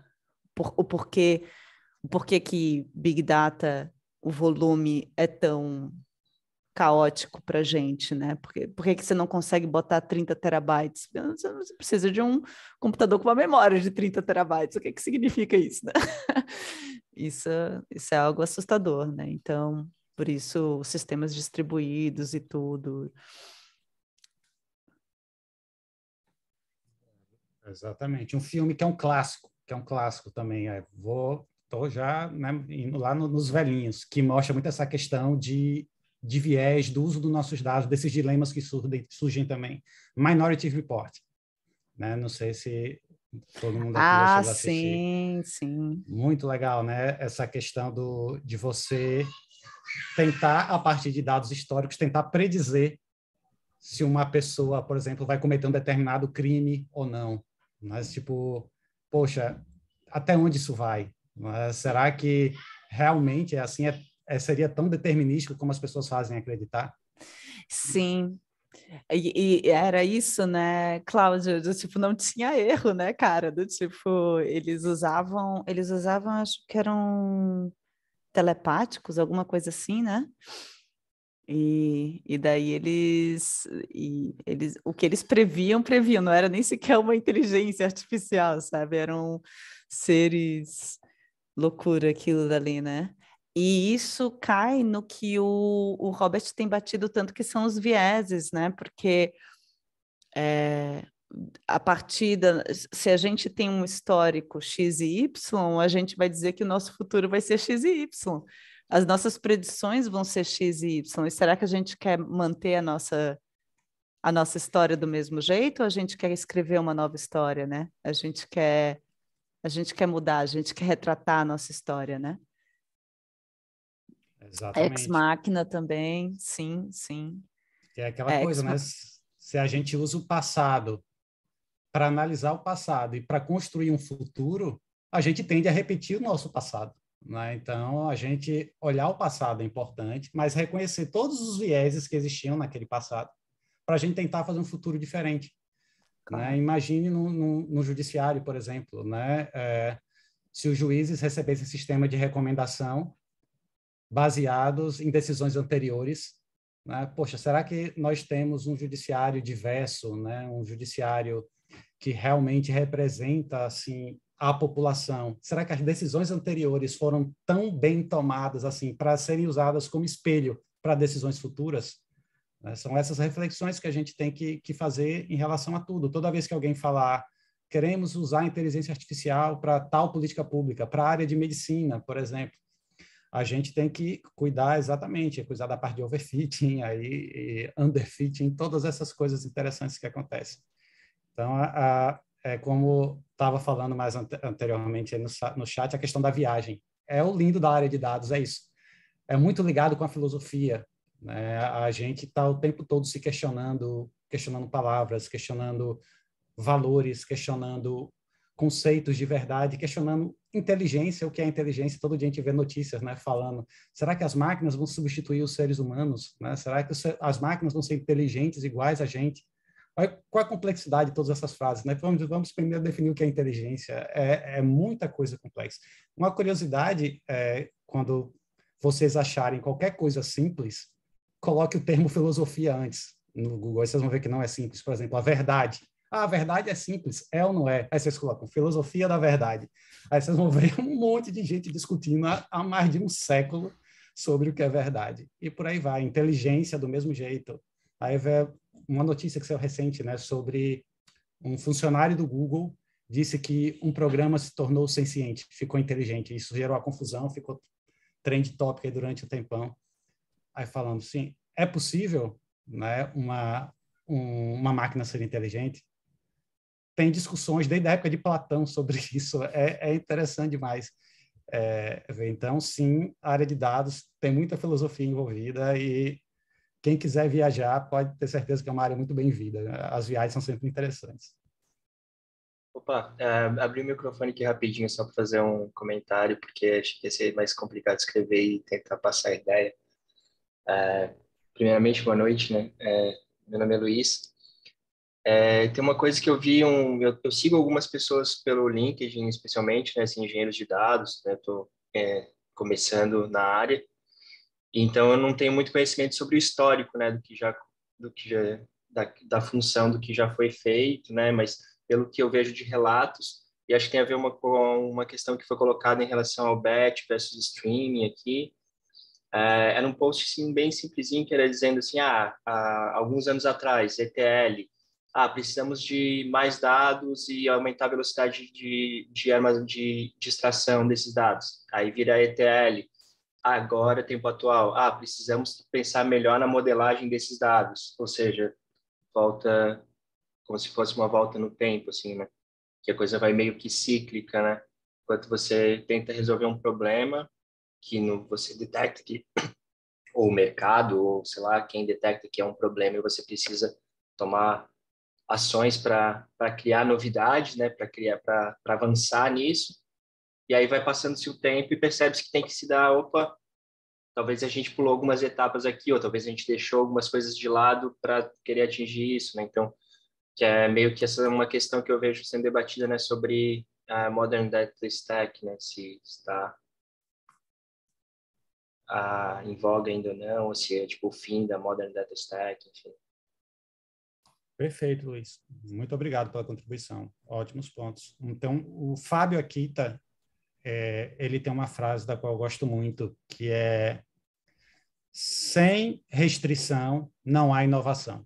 o porquê que Big Data, o volume é tão caótico para a gente, né? Por que você não consegue botar 30 terabytes? Você precisa de um computador com uma memória de 30 terabytes. O que significa isso, né? Isso, isso é algo assustador, né? Então, por isso, os sistemas distribuídos e tudo. Exatamente. Um filme que é um clássico também. Tô já, né, indo lá nos velhinhos, que mostra muito essa questão de viés, do uso dos nossos dados, desses dilemas que surgem também. Minority Report, né? Não sei se todo mundo aqui já Ah, chegou a assistir. sim, sim. Muito legal, né? Essa questão de você tentar, a partir de dados históricos, tentar predizer se uma pessoa, por exemplo, vai cometer um determinado crime ou não. Mas, tipo, poxa, até onde isso vai? Mas será que realmente é assim, seria tão determinístico como as pessoas fazem acreditar? Sim. E era isso, né, Cláudia? Do tipo, não tinha erro, né, cara? Do tipo, eles usavam, acho que eram telepáticos, alguma coisa assim, né? E daí o que eles previam, não era nem sequer uma inteligência artificial, sabe? Eram seres, loucura aquilo dali, né? E isso cai no que o Robert tem batido tanto, que são os vieses, né? Porque é, a partir se a gente tem um histórico X e Y, a gente vai dizer que o nosso futuro vai ser X e Y. As nossas predições vão ser X e Y. E será que a gente quer manter a nossa história do mesmo jeito ou a gente quer escrever uma nova história, né? A gente quer mudar, a gente quer retratar a nossa história, né? Ex Exatamente. Machina também, sim, sim. Que é aquela coisa, Ex né? Se a gente usa o passado para analisar o passado e para construir um futuro, a gente tende a repetir o nosso passado. Né? Então, a gente olhar o passado é importante, mas reconhecer todos os vieses que existiam naquele passado para a gente tentar fazer um futuro diferente. Né? Claro. Imagine no judiciário, por exemplo, né? Se os juízes recebessem sistema de recomendação baseados em decisões anteriores, né? Poxa, será que nós temos um judiciário diverso, né? Um judiciário que realmente representa assim a população? Será que as decisões anteriores foram tão bem tomadas assim para serem usadas como espelho para decisões futuras? São essas reflexões que a gente tem que fazer em relação a tudo. Toda vez que alguém falar queremos usar a inteligência artificial para tal política pública, para a área de medicina, por exemplo, a gente tem que cuidar exatamente, cuidar da parte de overfitting, aí, underfitting, todas essas coisas interessantes que acontecem. Então, é como estava falando mais anteriormente no chat, a questão da viagem. É o lindo da área de dados, é isso. É muito ligado com a filosofia. Né? A gente está o tempo todo se questionando palavras, questionando valores, questionando conceitos de verdade, questionando inteligência, o que é inteligência. Todo dia a gente vê notícias, né, falando, será que as máquinas vão substituir os seres humanos? Né? Será que as máquinas vão ser inteligentes iguais a gente? Qual a complexidade de todas essas frases? Né? Vamos primeiro definir o que é inteligência. É muita coisa complexa. Uma curiosidade, quando vocês acharem qualquer coisa simples, coloque o termo filosofia antes no Google, aí vocês vão ver que não é simples. Por exemplo, a verdade. A verdade é simples, é ou não é? Aí vocês colocam filosofia da verdade. Aí vocês vão ver um monte de gente discutindo há mais de um século sobre o que é verdade. E por aí vai. Inteligência do mesmo jeito. Aí vê uma notícia que saiu recente, né, sobre um funcionário do Google disse que um programa se tornou senciente, ficou inteligente. Isso gerou a confusão, ficou trend topic aí durante o tempão. Aí falando, sim, é possível, né, uma máquina ser inteligente? Tem discussões desde a época de Platão sobre isso, é interessante demais. Então, sim, a área de dados tem muita filosofia envolvida e quem quiser viajar pode ter certeza que é uma área muito bem-vinda. As viagens são sempre interessantes. Opa, abri o microfone aqui rapidinho só para fazer um comentário, porque acho que ia ser mais complicado escrever e tentar passar a ideia. Primeiramente, boa noite, né? Meu nome é Luiz. Tem uma coisa que eu vi, eu sigo algumas pessoas pelo LinkedIn, especialmente, né, assim, engenheiros de dados, né? Estou começando na área, então eu não tenho muito conhecimento sobre o histórico, né, do que já da função do que já foi feito, né? Mas pelo que eu vejo de relatos, e acho que tem a ver com uma questão que foi colocada em relação ao batch versus streaming aqui. Era um post assim, bem simplesinho, que era dizendo assim, há alguns anos atrás, ETL, precisamos de mais dados e aumentar a velocidade de extração desses dados. Aí vira ETL. Agora, tempo atual, precisamos pensar melhor na modelagem desses dados, ou seja, volta como se fosse uma volta no tempo, assim, né? Que a coisa vai meio que cíclica, né? Enquanto você tenta resolver um problema, você detecta que ou o mercado, ou sei lá, quem detecta que é um problema e você precisa tomar ações para criar novidades, né, para avançar nisso. E aí vai passando-se o tempo e percebe-se que tem que se dar, opa, talvez a gente pulou algumas etapas aqui, ou talvez a gente deixou algumas coisas de lado para querer atingir isso, né? Então, que é meio que essa é uma questão que eu vejo sendo debatida, né, sobre a Modern Data Stack, né, se está em voga ainda ou não, ou se é tipo o fim da Modern Data Stack, enfim. Perfeito, Luiz. Muito obrigado pela contribuição. Ótimos pontos. Então, o Fábio Akita, ele tem uma frase da qual eu gosto muito, que é: sem restrição não há inovação.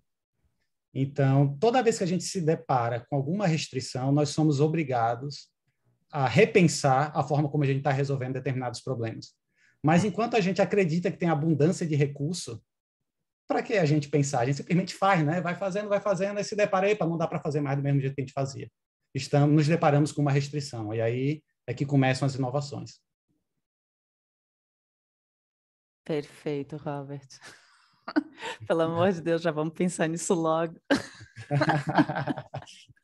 Então, toda vez que a gente se depara com alguma restrição, nós somos obrigados a repensar a forma como a gente está resolvendo determinados problemas. Mas enquanto a gente acredita que tem abundância de recurso, para que a gente pensar? A gente simplesmente faz, né? Vai fazendo, e se depara, epa, não dá para fazer mais do mesmo jeito que a gente fazia. Nos deparamos com uma restrição, e aí é que começam as inovações. Perfeito, Robert. Pelo amor de Deus, já vamos pensar nisso logo. A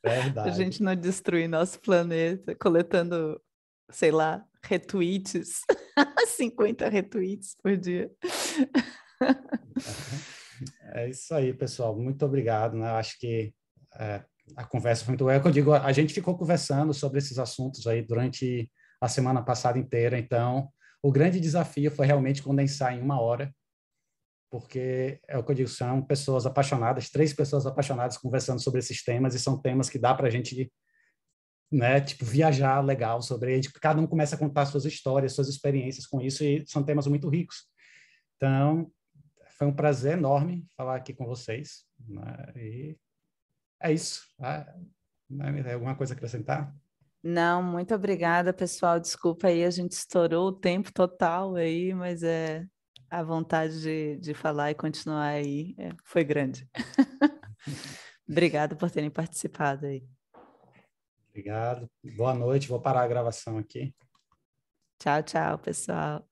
Verdade. gente não destruir nosso planeta coletando, sei lá, retweets, 50 retweets por dia. É isso aí, pessoal. Muito obrigado, né? Eu acho que a conversa foi muito boa. É o que eu digo, a gente ficou conversando sobre esses assuntos aí durante a semana passada inteira, então o grande desafio foi realmente condensar em 1 hora, porque é o que eu digo, são pessoas apaixonadas, 3 pessoas apaixonadas conversando sobre esses temas, e são temas que dá para a gente, né, tipo, viajar legal sobre eles. Cada um começa a contar suas histórias, suas experiências com isso, e são temas muito ricos. Então, foi um prazer enorme falar aqui com vocês, né? E é isso. Tem alguma coisa a acrescentar? Não, muito obrigada, pessoal. Desculpa aí, a gente estourou o tempo total aí, mas a vontade de falar e continuar aí foi grande. Obrigada por terem participado aí. Obrigado. Boa noite. Vou parar a gravação aqui. Tchau, tchau, pessoal.